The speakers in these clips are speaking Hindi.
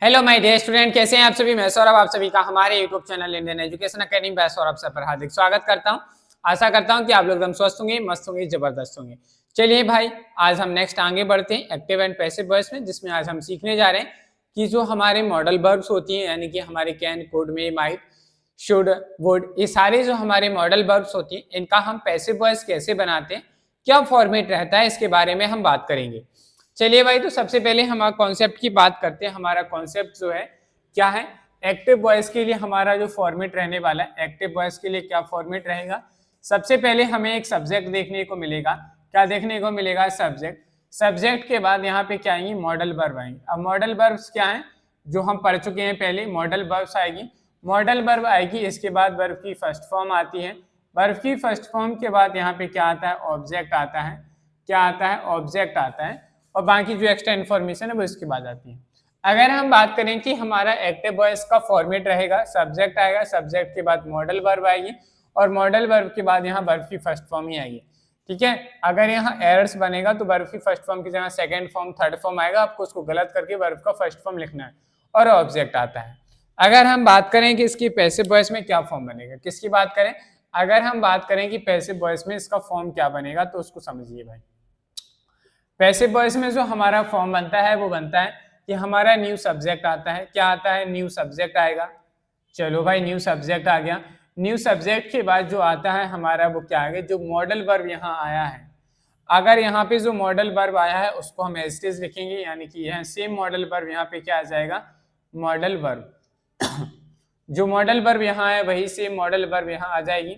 हेलो माय डियर स्टूडेंट, कैसे हैं आप सभी। मैं सौरभ आप सभी का हमारे YouTube channel Indian Education Academy by Saurabh sir पर हार्दिक स्वागत करता हूं। आशा करता हूं कि आप लोग एकदम स्वस्थ होंगे, मस्त होंगे, जबरदस्त होंगे। चलिए भाई, आज हम नेक्स्ट आगे बढ़ते हैं एक्टिव एंड पैसिव वॉइस में, जिसमें आज हम सीखने जा रहे हैं कि जो हमारे मॉडल वर्ब्स होती हैं, यानी कि हमारे can, could, may, might, should, would, ये सारे जो हमारे मॉडल वर्ब्स होती हैं, इनका हम पैसिव वॉइस कैसे बनाते हैं, क्या फॉर्मेट रहता है, इसके बारे में हम बात करेंगे। चलिए भाई, तो सबसे पहले हम कॉन्सेप्ट की बात करते हैं। हमारा कॉन्सेप्ट जो है क्या है, एक्टिव वॉइस के लिए हमारा जो फॉर्मेट रहने वाला है, एक्टिव वॉइस के लिए क्या फॉर्मेट रहेगा। सबसे पहले हमें एक सब्जेक्ट देखने को मिलेगा। क्या देखने को मिलेगा? सब्जेक्ट। सब्जेक्ट के बाद यहाँ पे क्या आएंगी? मॉडल वर्ब आएंगी। अब मॉडल वर्ब्स क्या है जो हम पढ़ चुके हैं पहले, मॉडल वर्ब्स आएगी। मॉडल वर्ब आएगी, इसके बाद वर्ब की फर्स्ट फॉर्म आती है। वर्ब की फर्स्ट फॉर्म के बाद यहाँ पे क्या आता है? ऑब्जेक्ट आता है। क्या आता है? ऑब्जेक्ट आता है। और बाकी जो एक्स्ट्रा इन्फॉर्मेशन है वो इसके बाद आती है। अगर हम बात करें कि हमारा एक्टिव वॉइस का फॉर्मेट रहेगा, सब्जेक्ट आएगा, सब्जेक्ट के बाद मॉडल वर्ब आएगी, और मॉडल वर्ब के बाद यहाँ वर्ब की फर्स्ट फॉर्म ही आएगी। ठीक है, अगर यहाँ एरर्स बनेगा तो वर्ब की फर्स्ट फॉर्म की जगह सेकंड फॉर्म, थर्ड फॉर्म आएगा, आपको उसको गलत करके वर्ब का फर्स्ट फॉर्म लिखना है, और ऑब्जेक्ट आता है। अगर हम बात करें कि इसकी पैसिव वॉइस में क्या फॉर्म बनेगा, किसकी बात करें? अगर हम बात करें कि पैसिव वॉइस में इसका फॉर्म क्या बनेगा, तो उसको समझिए भाई। पैसिव वॉइस में जो हमारा फॉर्म बनता है वो बनता है कि हमारा न्यू सब्जेक्ट आता है। क्या आता है? न्यू सब्जेक्ट आएगा। चलो भाई, न्यू सब्जेक्ट आ गया। न्यू सब्जेक्ट के बाद जो आता है हमारा वो क्या आएगा? जो मॉडल वर्ब यहाँ आया है, अगर यहाँ पे जो मॉडल वर्ब आया है उसको हम एज इट इज लिखेंगे, यानी कि यह सेम मॉडल वर्ब यहाँ पे क्या आ जाएगा? Modal verb. जो मॉडल वर्ब यहाँ है वही सेम मॉडल वर्ब यहाँ आ जाएगी।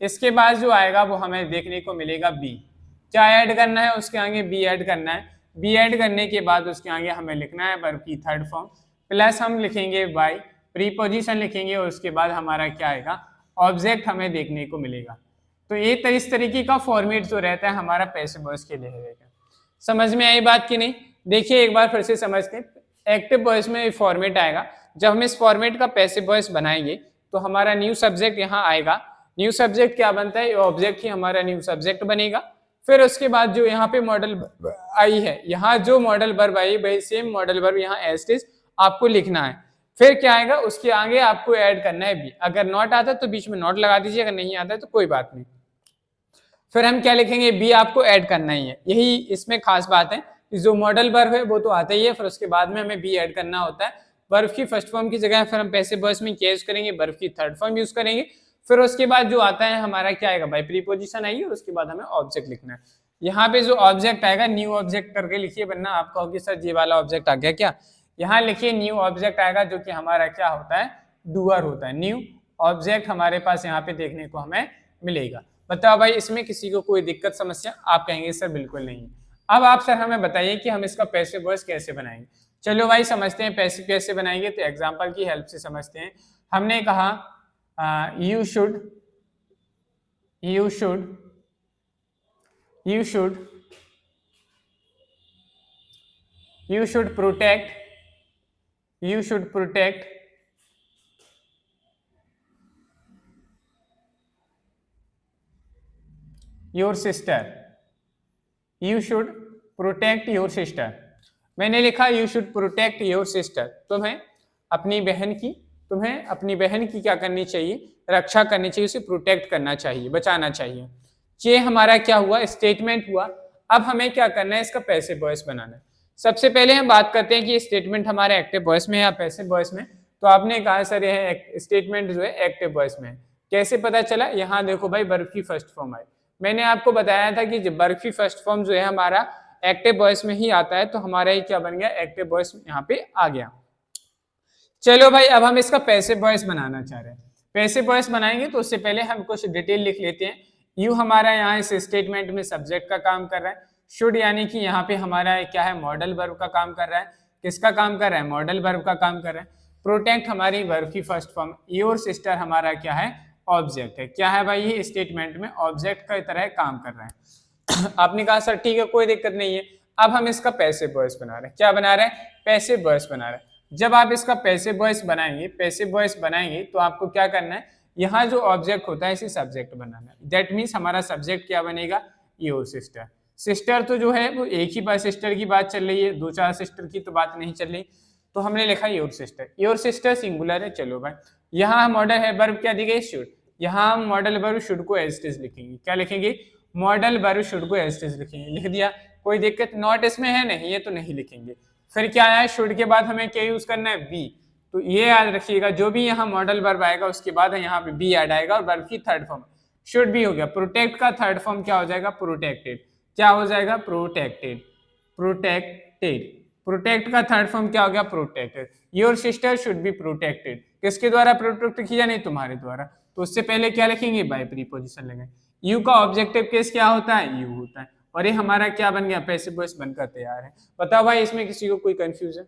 इसके बाद जो आएगा वो हमें देखने को मिलेगा बी। क्या ऐड करना है उसके आगे? बी ऐड करना है। बी ऐड करने के बाद उसके आगे हमें लिखना है वर्ब की थर्ड फॉर्म, प्लस हम लिखेंगे बाय, प्रीपोजिशन लिखेंगे, और उसके बाद हमारा क्या आएगा? ऑब्जेक्ट हमें देखने को मिलेगा। तो ये इस तरीके का फॉर्मेट जो रहता है हमारा पैसिव वॉइस के लिए रहेगा। समझ में आई बात की नहीं? देखिए एक बार फिर से समझते हैं। एक्टिव वॉइस में फॉर्मेट आएगा, जब हम इस फॉर्मेट का पैसिव वॉइस बनाएंगे तो हमारा न्यू सब्जेक्ट यहाँ आएगा। न्यू सब्जेक्ट क्या बनता है? ऑब्जेक्ट ही हमारा न्यू सब्जेक्ट बनेगा। फिर उसके बाद जो यहाँ पे मॉडल आई है, यहाँ जो मॉडल वर्ब आई वही सेम मॉडल वर्ब यहाँ एज इट इज आपको लिखना है। फिर क्या आएगा? उसके आगे आपको ऐड करना है बी। अगर नॉट आता है तो बीच में नॉट लगा दीजिए, अगर नहीं आता है तो कोई बात नहीं। फिर हम क्या लिखेंगे? बी आपको ऐड करना ही है। यही इसमें खास बात है कि जो मॉडल वर्ब है वो तो आता ही है, फिर उसके बाद में हमें बी ऐड करना होता है। वर्ब की फर्स्ट फॉर्म की जगह फिर हम पैसिव वॉइस में क्या यूज करेंगे? वर्ब की थर्ड फॉर्म यूज करेंगे। फिर उसके बाद जो आता है हमारा क्या आएगा भाई? प्रीपोजिशन आएगी, और उसके बाद हमें ऑब्जेक्ट लिखना है। यहाँ पे जो ऑब्जेक्ट आएगा न्यू ऑब्जेक्ट करके लिखिए, वरना आप कहोगे सर ये वाला ऑब्जेक्ट आ गया क्या। यहाँ लिखिए न्यू ऑब्जेक्ट आएगा, जो कि हमारा क्या होता है? डूअर होता है। न्यू ऑब्जेक्ट हमारे पास यहाँ पे देखने को हमें मिलेगा। बताओ भाई, इसमें किसी को कोई दिक्कत समस्या? आप कहेंगे सर बिल्कुल नहीं। अब आप सर हमें बताइए कि हम इसका पैसिव वॉइस कैसे बनाएंगे। चलो भाई समझते हैं पैसिव कैसे बनाएंगे। तो एग्जांपल की हेल्प से समझते हैं। हमने कहा you should protect your sister. You should protect your sister. मैंने लिखा you should protect your sister. तुम्हें अपनी बहन की क्या करनी चाहिए? रक्षा करनी चाहिए, उसे प्रोटेक्ट करना चाहिए, बचाना चाहिए। ये हमारा क्या हुआ? स्टेटमेंट हुआ। अब हमें क्या करना है? इसका पैसिव वॉइस बनाना है। सबसे पहले हम बात करते हैं कि स्टेटमेंट हमारे एक्टिव वॉइस में है या पैसिव वॉइस में। तो आपने कहा सर यह स्टेटमेंट जो है एक्टिव वॉइस में है। कैसे पता चला? यहाँ देखो भाई, वर्ब की फर्स्ट फॉर्म आई। मैंने आपको बताया था कि वर्ब की फर्स्ट फॉर्म जो है हमारा एक्टिव वॉइस में ही आता है, तो हमारा ये क्या बन गया? एक्टिव वॉइस यहाँ पे आ गया। चलो भाई, अब हम इसका पैसिव वॉइस बनाना चाह रहे हैं। पैसिव वॉइस बनाएंगे तो उससे पहले हम कुछ डिटेल लिख लेते हैं। यू हमारा यहाँ इस स्टेटमेंट में सब्जेक्ट का काम कर रहा है। शुड यानी कि यहाँ पे हमारा क्या है? मॉडल वर्ब का काम कर रहा है। किसका काम कर रहा है? मॉडल वर्ब का काम कर रहा है। प्रोटेक्ट हमारी वर्ब की फर्स्ट फॉर्म। योर सिस्टर हमारा क्या है? ऑब्जेक्ट है। क्या है भाई? ये स्टेटमेंट में ऑब्जेक्ट की तरह काम कर रहा है। आपने कहा सर ठीक है, कोई दिक्कत नहीं है। अब हम इसका पैसिव वॉइस बना रहे हैं। क्या बना रहे हैं? पैसिव वॉइस बना रहे हैं। जब आप इसका पैसिव वॉइस बनाएंगे तो आपको क्या करना है? यहाँ जो ऑब्जेक्ट होता है इसे सब्जेक्ट बनाना है। दैट मीन्स हमारा सब्जेक्ट क्या बनेगा? Your sister. सिस्टर तो जो है वो एक ही बार सिस्टर की बात चल रही है, दो चार सिस्टर की तो बात नहीं चल रही। तो हमने लिखा your sister. Your sister singular है, चलो भाई। यहाँ मॉडल है वर्ब क्या दी गई, शुड। यहाँ हम मॉडल वर्ब शुड को एज इट इज लिखेंगे। क्या लिखेंगे, मॉडल वर्ब शुड को एज इट इज लिखेंगे। लिख दिया, कोई दिक्कत, नॉट इसमें है नहीं, ये तो नहीं लिखेंगे। फिर क्या आया, शुड के बाद हमें क्या यूज करना है, बी। तो ये याद रखिएगा, जो भी यहाँ मॉडल वर्ब आएगा उसके बाद यहाँ पे बी ऐड आएगा, और वर्ब की थर्ड फॉर्म शुड भी हो गया। प्रोटेक्ट का थर्ड फॉर्म क्या हो जाएगा, प्रोटेक्टेड। क्या हो जाएगा, प्रोटेक्टेड। प्रोटेक्टेड, प्रोटेक्ट का थर्ड फॉर्म क्या हो गया, protected. Your sister should be protected, किसके द्वारा प्रोटेक्ट किया, नहीं तुम्हारे द्वारा। तो उससे पहले क्या लिखेंगे, बाय प्रीपोजिशन लगाए। यू का ऑब्जेक्टिव केस क्या होता है, यू होता है। और ये हमारा क्या बन गया, पैसिव वॉइस बनकर तैयार है। बताओ भाई इसमें किसी को कोई कंफ्यूजन।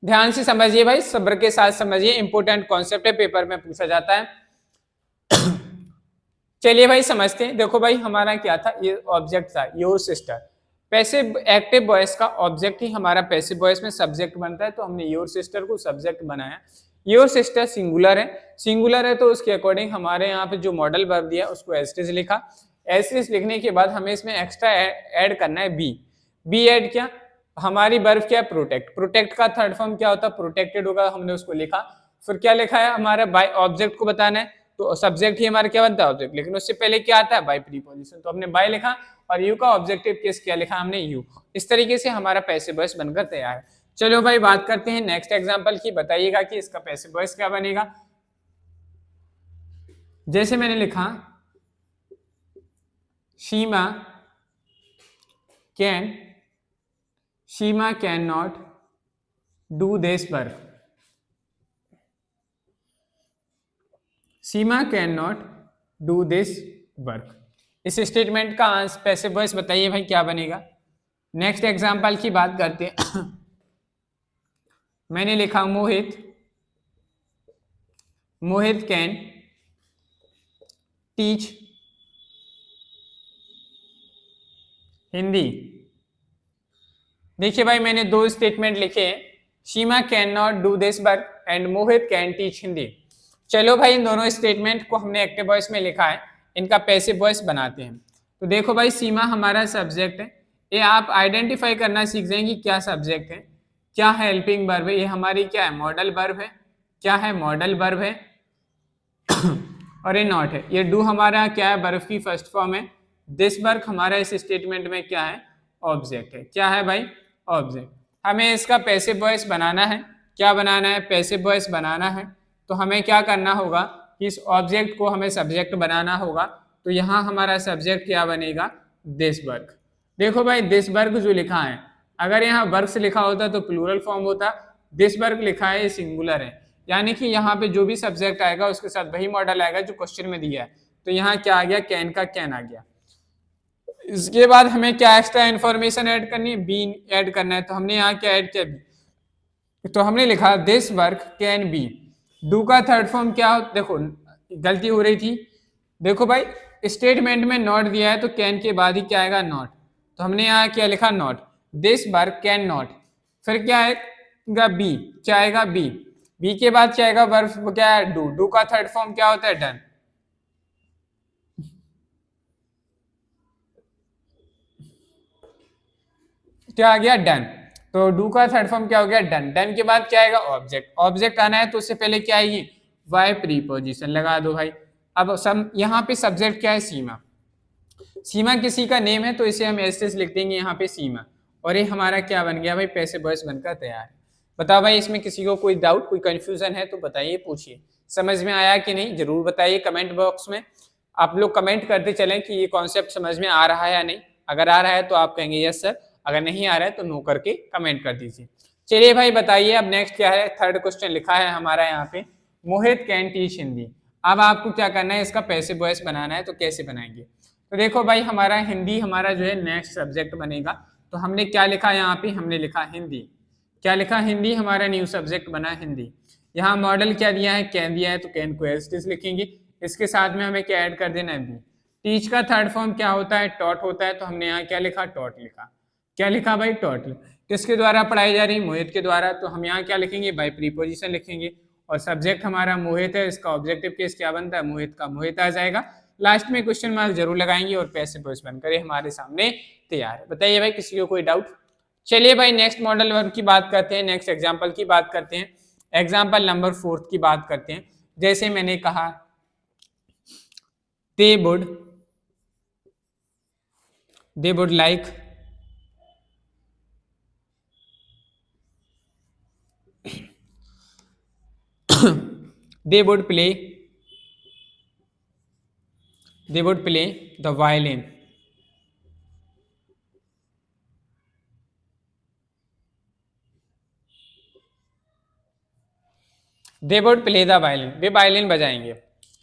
ध्यान से समझिए भाई, सब्र के साथ समझिए, इंपॉर्टेंट कॉन्सेप्ट है, पेपर में पूछा जाता है। चलिए भाई समझते हैं। देखो भाई हमारा क्या था, ये ऑब्जेक्ट था your sister. Passive active voice का ऑब्जेक्ट ही हमारा पैसिव वॉइस में सब्जेक्ट बनता है, तो हमने योर सिस्टर को सब्जेक्ट बनाया। योर सिस्टर सिंगुलर है, सिंगुलर है तो उसके अकॉर्डिंग हमारे यहाँ पे जो मॉडल वर्ब दिया उसको एज इट इज लिखा। एज इट इज लिखने के बाद हमें इसमें एक्स्ट्रा ऐड करना है बी। बी ऐड क्या, हमारी वर्ब क्या है, प्रोटेक्ट। प्रोटेक्ट का थर्ड फॉर्म क्या होता है, प्रोटेक्टेड होगा, हमने उसको लिखा। फिर क्या लिखा है, हमारा बाय ऑब्जेक्ट को बताना है, तो सब्जेक्ट ही हमारा क्या बनता है, ऑब्जेक्ट। लेकिन उससे पहले क्या आता है, बाय प्रीपोजिशन, तो हमने बाय लिखा। और यू का ऑब्जेक्टिव केस क्या लिखा हमने, यू। इस तरीके से हमारा पैसिव वॉइस बनकर तैयार है। चलो भाई बात करते हैं नेक्स्ट एग्जांपल की। बताइएगा कि इसका पैसिव वॉइस क्या बनेगा। जैसे मैंने लिखा, Seema can not do this work. Seema can not do this work. इस स्टेटमेंट का पैसिव वॉइस बताइए भाई क्या बनेगा। नेक्स्ट एग्जांपल की बात करते हैं। मैंने लिखा, मोहित कैन टीच हिंदी। देखिए भाई मैंने दो स्टेटमेंट लिखे हैं, Seema can not do this work and Mohit can teach Hindi. चलो भाई इन दोनों स्टेटमेंट को हमने एक्टिव वॉइस में लिखा है, इनका पैसिव वॉइस बनाते हैं। तो देखो भाई सीमा हमारा सब्जेक्ट है, ये आप आइडेंटिफाई करना सीख जाएंगे क्या सब्जेक्ट है, क्या है हेल्पिंग वर्ब है, ये हमारी क्या है, मॉडल वर्ब है। क्या है, मॉडल वर्ब है। और ये नॉट है, ये डू हमारा क्या है, वर्ब की फर्स्ट फॉर्म है। दिस वर्क हमारा इस स्टेटमेंट में क्या है, ऑब्जेक्ट है। क्या है भाई, ऑब्जेक्ट। हमें इसका पैसिव वॉइस बनाना है। क्या बनाना है, पैसिव वॉइस बनाना है। तो हमें क्या करना होगा कि इस ऑब्जेक्ट को हमें सब्जेक्ट बनाना होगा। तो यहाँ हमारा सब्जेक्ट क्या बनेगा, दिस वर्क। देखो भाई दिस वर्क जो लिखा है, अगर यहाँ वर्क्स लिखा होता तो प्लूरल फॉर्म होता, दिस वर्क लिखा है, ये सिंगुलर है। यानी कि यहाँ पे जो भी सब्जेक्ट आएगा उसके साथ वही मॉडल आएगा जो क्वेश्चन में दिया है। तो यहाँ क्या आ गया, कैन का कैन आ गया। इसके बाद हमें क्या एक्स्ट्रा इन्फॉर्मेशन ऐड करनी है, बी ऐड करना है। तो हमने यहाँ क्या ऐड किया, तो हमने लिखा this work can be. Do का थर्ड फॉर्म क्या हो, देखो गलती हो रही थी। देखो भाई स्टेटमेंट में नॉट दिया है तो कैन के बाद ही क्या आएगा, नॉट। तो हमने यहाँ क्या लिखा, not. This work can not. फिर क्या आएगा, बी। क्या आएगा, बी। बी के बाद क्या आएगा, वर्ब क्या है, डू। डू का थर्ड फॉर्म क्या होता है, डन। क्या आ गया, डन। तो डू का थर्ड फॉर्म क्या हो गया, डन। डन के बाद क्या आएगा, ऑब्जेक्ट। ऑब्जेक्ट आना है तो उससे पहले क्या आएगी, वाई प्रीपोजिशन लगा दो भाई। अब सब यहाँ पे सब्जेक्ट क्या है, सीमा। सीमा किसी का नेम है तो इसे हम ऐसे लिख देंगे यहाँ पे सीमा। और ये हमारा क्या बन गया भाई, पैसिव वॉइस बनकर तैयार है। बताओ भाई इसमें किसी को कोई डाउट, कोई कंफ्यूजन है तो बताइए, पूछिए। समझ में आया कि नहीं जरूर बताइए कमेंट बॉक्स में। आप लोग कमेंट करते चलें कि ये कॉन्सेप्ट समझ में आ रहा है या नहीं। अगर आ रहा है तो आप कहेंगे यस सर, अगर नहीं आ रहा है तो नो करके कमेंट कर दीजिए। चलिए भाई बताइए अब नेक्स्ट क्या है। थर्ड क्वेश्चन लिखा है हमारा यहाँ पे, मोहित कैन टीच हिंदी। अब आपको क्या करना है, इसका पैसिव वॉइस बनाना है। तो कैसे बनाएंगे, तो देखो भाई हमारा हिंदी हमारा जो है नेक्स्ट सब्जेक्ट बनेगा। तो हमने क्या लिखा यहाँ पे, हमने लिखा हिंदी। क्या लिखा, हिंदी हमारा न्यू सब्जेक्ट बना हिंदी। यहाँ मॉडल क्या दिया है, कैन दिया है तो कैन को एज इट इज लिखेंगे। इसके साथ में हमें क्या ऐड कर देना है, बी। टीच का थर्ड फॉर्म क्या होता है, टॉट होता है। तो हमने यहाँ क्या लिखा, टॉट लिखा। क्या लिखा भाई, टॉट। किसके द्वारा पढ़ाई जा रही, मोहित के द्वारा। तो हम यहाँ क्या लिखेंगे, बाय प्रीपोजिशन लिखेंगे। और सब्जेक्ट हमारा मोहित है, इसका ऑब्जेक्टिव केस क्या बनता है, मोहित का मोहित आ जाएगा। लास्ट में क्वेश्चन मार्क जरूर लगाएंगे और पैसिव वॉइस बनकर हमारे सामने तैयार है। बताइए भाई किसी को कोई डाउट। चलिए भाई नेक्स्ट मॉडल वर्ब की बात करते हैं, नेक्स्ट एग्जाम्पल की बात करते हैं। एग्जाम्पल नंबर 4 की बात करते हैं। जैसे मैंने कहा they would like they would play the violin. They would play the violin. Way violin बजाएंगे।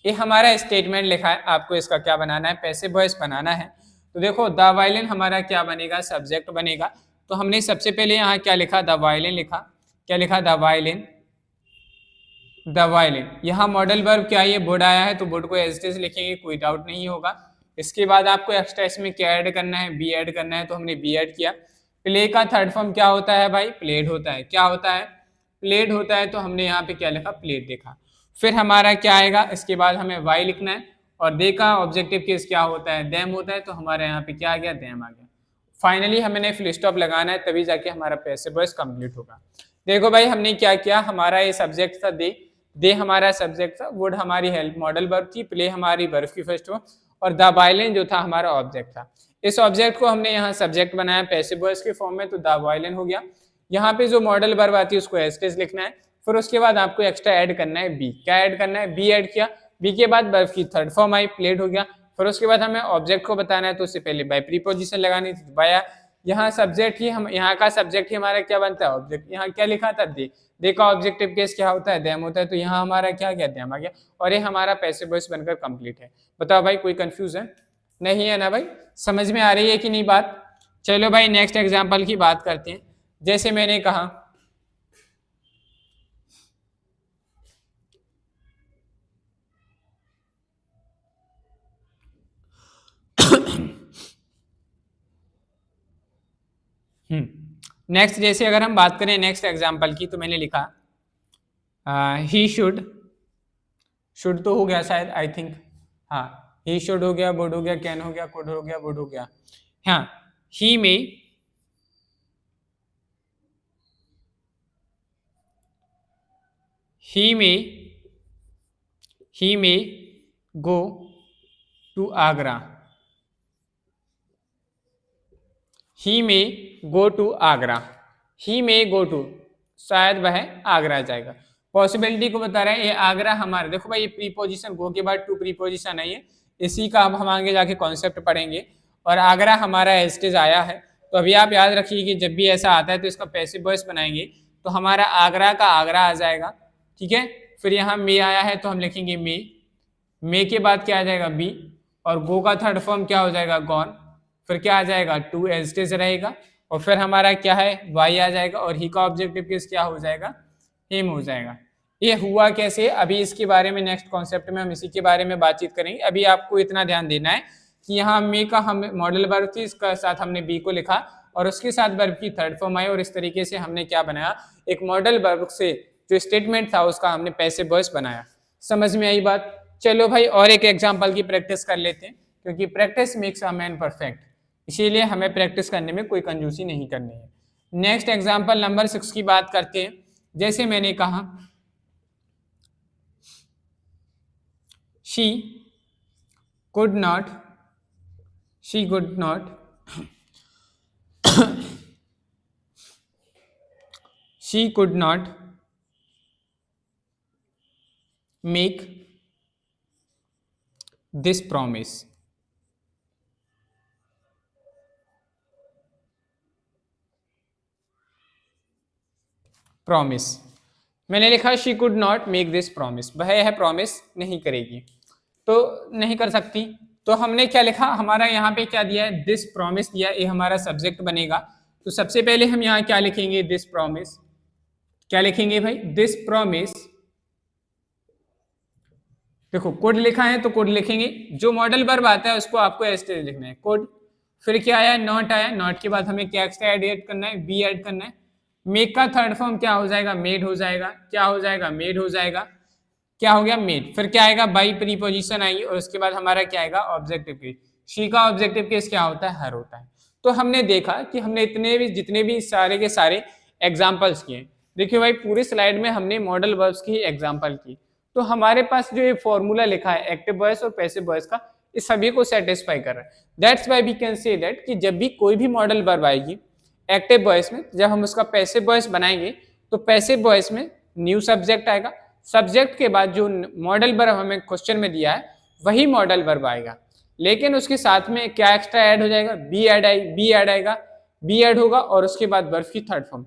ये हमारा स्टेटमेंट लिखा है, आपको इसका क्या बनाना है, पैसिव वॉइस बनाना है। तो देखो द वायलिन हमारा क्या बनेगा, सब्जेक्ट बनेगा। तो हमने सबसे पहले यहाँ क्या लिखा, द वायलिन लिखा। क्या लिखा, द वायलिन। द वायलिन, यहाँ मॉडल वर्ब क्या है, वुड आया है तो वुड को एज इट इज लिखेंगे, कोई डाउट नहीं होगा। इसके बाद आपको एक्स्ट्रा इसमें क्या ऐड करना है, बी ऐड करना है, तो हमने बी ऐड किया। प्ले का थर्ड फॉर्म क्या होता है भाई, प्लेड होता है। क्या होता है, प्लेड होता है। तो हमने यहाँ पे क्या लिखा, प्लेड देखा। फिर हमारा क्या आएगा, इसके बाद हमें वाई लिखना है। और दे का ऑब्जेक्टिव केस क्या होता है, देम होता है। तो हमारे यहाँ पे क्या आ गया, देम आ गया। फाइनली हमने फुल स्टॉप लगाना है, तभी जाके हमारा पैसिव वॉइस कंप्लीट होगा। देखो भाई हमने क्या किया, हमारा ये सब्जेक्ट था दे हमारा सब्जेक्ट था, वुड हमारी हेल्प मॉडल वर्ब थी, प्ले हमारी वर्ब की फर्स्ट फॉर्म, और द वायलिन जो था हमारा ऑब्जेक्ट था। इस ऑब्जेक्ट को हमने यहाँ सब्जेक्ट बनाया पैसिव वॉइस के फॉर्म में, तो द वायलिन हो गया। यहाँ पे जो मॉडल वर्ब आती है उसको एज इट इज लिखना है। फिर उसके बाद आपको एक्स्ट्रा ऐड करना है बी। क्या ऐड करना है, बी ऐड किया। बी के बाद वर्ब की थर्ड फॉर्म आई, प्लेड हो गया। फिर उसके बाद हमें ऑब्जेक्ट को बताना है, तो उससे पहले बाय प्रीपोजिशन लगानी थी, बाय। यहाँ सब्जेक्ट ही हम, यहाँ का सब्जेक्ट ही हमारा क्या बनता है, ऑब्जेक्ट। यहाँ क्या लिखा था, दे का ऑब्जेक्टिव केस क्या होता है, देम होता है। तो यहाँ हमारा क्या गया, देम आ गया। और ये हमारा पैसिव वॉइस बनकर कंप्लीट है। बताओ भाई कोई कंफ्यूजन नहीं है ना भाई, समझ में आ रही है कि नहीं बात। चलो भाई नेक्स्ट एग्जांपल की बात करते हैं। जैसे मैंने कहा नेक्स्ट, जैसे अगर हम बात करें नेक्स्ट एग्जांपल की, तो मैंने लिखा ही शुड तो हो गया शायद, आई थिंक। हाँ, ही शुड हो गया, वुड हो गया, कैन हो गया, कुड हो गया, वुड हो गया। हाँ, he may go to Agra. He may go to Agra. He may go to, शायद वह आगरा जाएगा। पॉसिबिलिटी को बता रहा है, ये आगरा हमारा, देखो भाई ये प्रीपोजिशन गो के बाद टू प्रीपोजिशन आई है, इसी का अब हम आगे जाके कॉन्सेप्ट पढ़ेंगे। और आगरा हमारा एस्टेज आया है, तो अभी आप याद रखिए कि जब भी ऐसा आता है तो इसका पैसिव वॉइस बनाएंगे, तो हमारा आगरा का आगरा आ जाएगा, ठीक है। फिर यहाँ मे आया है तो हम लिखेंगे मे के बाद क्या आ जाएगा, बी। और गो का थर्ड फॉर्म क्या हो जाएगा, गॉन। फिर क्या आ जाएगा, टू एज इट इज रहेगा। और फिर हमारा क्या है, वाई आ जाएगा। और ही का ऑब्जेक्टिव केस क्या हो जाएगा, हिम हो जाएगा। ये हुआ कैसे, अभी इसके बारे में नेक्स्ट कॉन्सेप्ट में हम इसी के बारे में बातचीत करेंगे। अभी आपको इतना ध्यान देना है कि यहाँ मे का हम मॉडल वर्ब थी, इसका साथ हमने बी को लिखा और उसके साथ वर्ब की थर्ड फॉर्म आई, और इस तरीके से हमने क्या बनाया, एक मॉडल वर्ब से जो स्टेटमेंट था उसका हमने पैसिव वॉइस बनाया। समझ में आई बात। चलो भाई और एक एग्जाम्पल की प्रैक्टिस कर लेते हैं, क्योंकि practice makes a man perfect, इसीलिए हमें प्रैक्टिस करने में कोई कंजूसी नहीं करनी है। नेक्स्ट एग्जाम्पल नंबर 6 की बात करते हैं। जैसे मैंने कहा she could not she could not make this promise। Promise मैंने लिखा she could not make this promise, वह यह प्रॉमिस नहीं करेगी, तो नहीं कर सकती। तो हमने क्या लिखा, हमारा यहाँ पे क्या दिया है, दिस प्रॉमिस दिया, ये हमारा सब्जेक्ट बनेगा। तो सबसे पहले हम यहाँ क्या लिखेंगे, दिस प्रॉमिस। क्या लिखेंगे भाई, दिस प्रॉमिस। देखो कुड लिखा है तो कुड लिखेंगे, जो मॉडल वर्ब आता है उसको आपको ऐसे लिखना है, कुड। फिर क्या आया, नॉट आया, नॉट के बाद हमें क्या एक्स्ट्रा ऐड करना है, बी ऐड करना है। मेक का थर्ड फॉर्म क्या हो जाएगा, मेड हो जाएगा। क्या हो जाएगा, मेड हो जाएगा। क्या हो गया, मेड। फिर क्या आएगा, बाई प्रीपोजिशन आएगी, और उसके बाद हमारा क्या आएगा, ऑब्जेक्टिव केस। शी का ऑब्जेक्टिव केस क्या होता है, हर होता है। तो हमने देखा कि हमने जितने भी सारे के सारे एग्जाम्पल्स किए। देखिए भाई पूरी स्लाइड में हमने मॉडल वर्ब्स की एग्जाम्पल की, तो हमारे पास जो ये फॉर्मूला लिखा है एक्टिव वॉइस और पैसिव वॉइस का, इस सभी को सेटिस्फाई कर रहा है। That's why we can say that कि जब भी कोई भी मॉडल वर्ब आएगी एक्टिव वॉइस में, जब हम उसका पैसिव वॉइस बनाएंगे तो पैसिव वॉइस में न्यू सब्जेक्ट आएगा, सब्जेक्ट के बाद जो मॉडल वर्ब हमें क्वेश्चन में दिया है वही मॉडल वर्ब आएगा, लेकिन उसके साथ में क्या एक्स्ट्रा ऐड हो जाएगा, बी ऐड आएगा, बी ऐड होगा और उसके बाद वर्ब की थर्ड फॉर्म,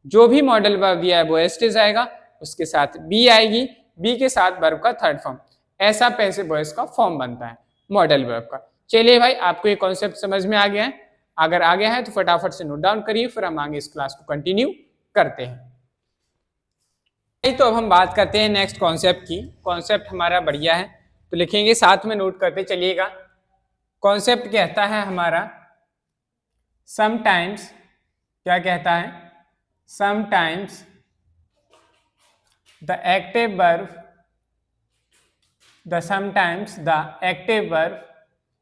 जो भी मॉडल वर्ब दिया है वो एस्टिज आएगा, उसके साथ बी आएगी, बी के साथ वर्ब का थर्ड फॉर्म। ऐसा पैसिव वॉइस का फॉर्म बनता है मॉडल वर्ब का। चलिए भाई आपको ये कॉन्सेप्ट समझ में आ गया है? अगर आ गया है तो फटाफट से नोट डाउन करिए, फिर हम आगे इस क्लास को कंटिन्यू करते हैं। तो अब हम बात करते हैं नेक्स्ट कॉन्सेप्ट की। कॉन्सेप्ट हमारा बढ़िया है तो लिखेंगे, साथ में नोट करते चलिएगा। कॉन्सेप्ट कहता है हमारा समटाइम्स, क्या कहता है, sometimes the active verb, sometimes the active verb,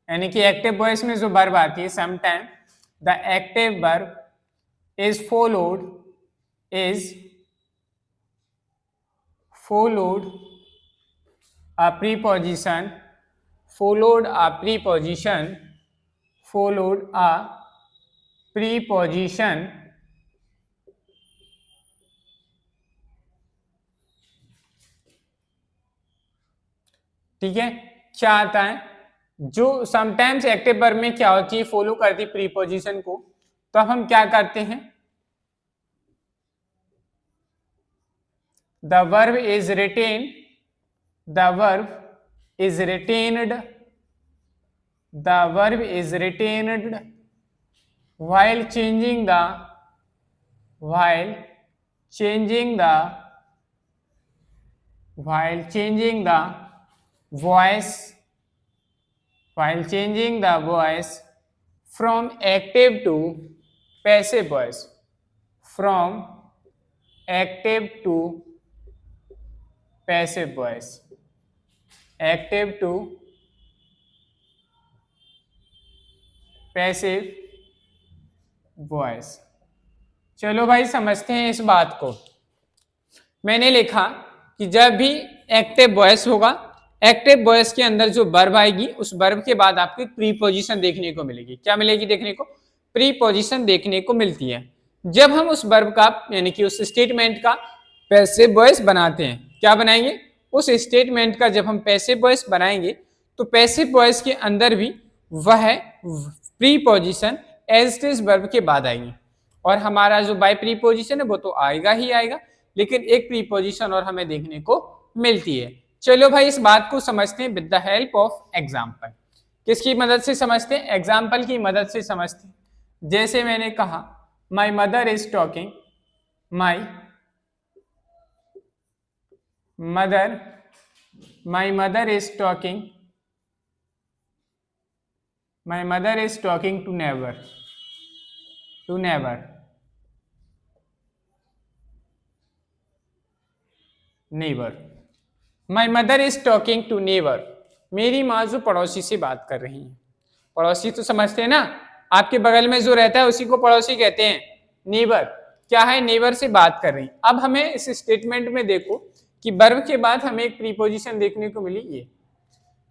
यानी कि एक्टिव वॉइस में जो वर्ब आती है sometime, the active verb is followed a preposition, followed a preposition, ठीक है। क्या आता है, जो समटाइम्स एक्टिव वर्ब में क्या होती है, फॉलो करती है प्रीपोजिशन को, तो अब हम क्या करते हैं, the verb is retained while changing the voice from active to passive voice, from active to passive voice, active to passive voice। चलो भाई समझते हैं इस बात को। मैंने लिखा कि जब भी एक्टिव वॉइस होगा, एक्टिव वॉइस के अंदर जो वर्ब आएगी उस वर्ब के बाद आपको प्रीपोजिशन देखने को मिलेगी। क्या मिलेगी देखने को? प्रीपोजिशन देखने को मिलती है। जब हम उस वर्ब का यानी कि उस स्टेटमेंट का पैसिव वॉइस बनाते हैं, क्या बनाएंगे, उस स्टेटमेंट का जब हम पैसिव वॉइस बनाएंगे तो पैसिव वॉइस के अंदर भी वह preposition as it is verb के बाद आएगी, और हमारा जो बाय प्रीपोजिशन है वो तो आएगा ही आएगा, लेकिन एक प्रीपोजिशन और हमें देखने को मिलती है। चलो भाई इस बात को समझते हैं with the help of example. किसकी मदद से समझते हैं? एग्जाम्पल की मदद से समझते हैं। जैसे मैंने कहा my mother is talking, my mother is talking to neighbour, my mother is talking to neighbour, मेरी माँ जो पड़ोसी से बात कर रही है। पड़ोसी तो समझते हैं ना, आपके बगल में जो रहता है उसी को पड़ोसी कहते हैं। नेबर क्या है? नेबर से बात कर रही। अब हमें इस स्टेटमेंट में देखो कि वर्ब के बाद हमें एक प्रीपोजिशन देखने को मिली। ये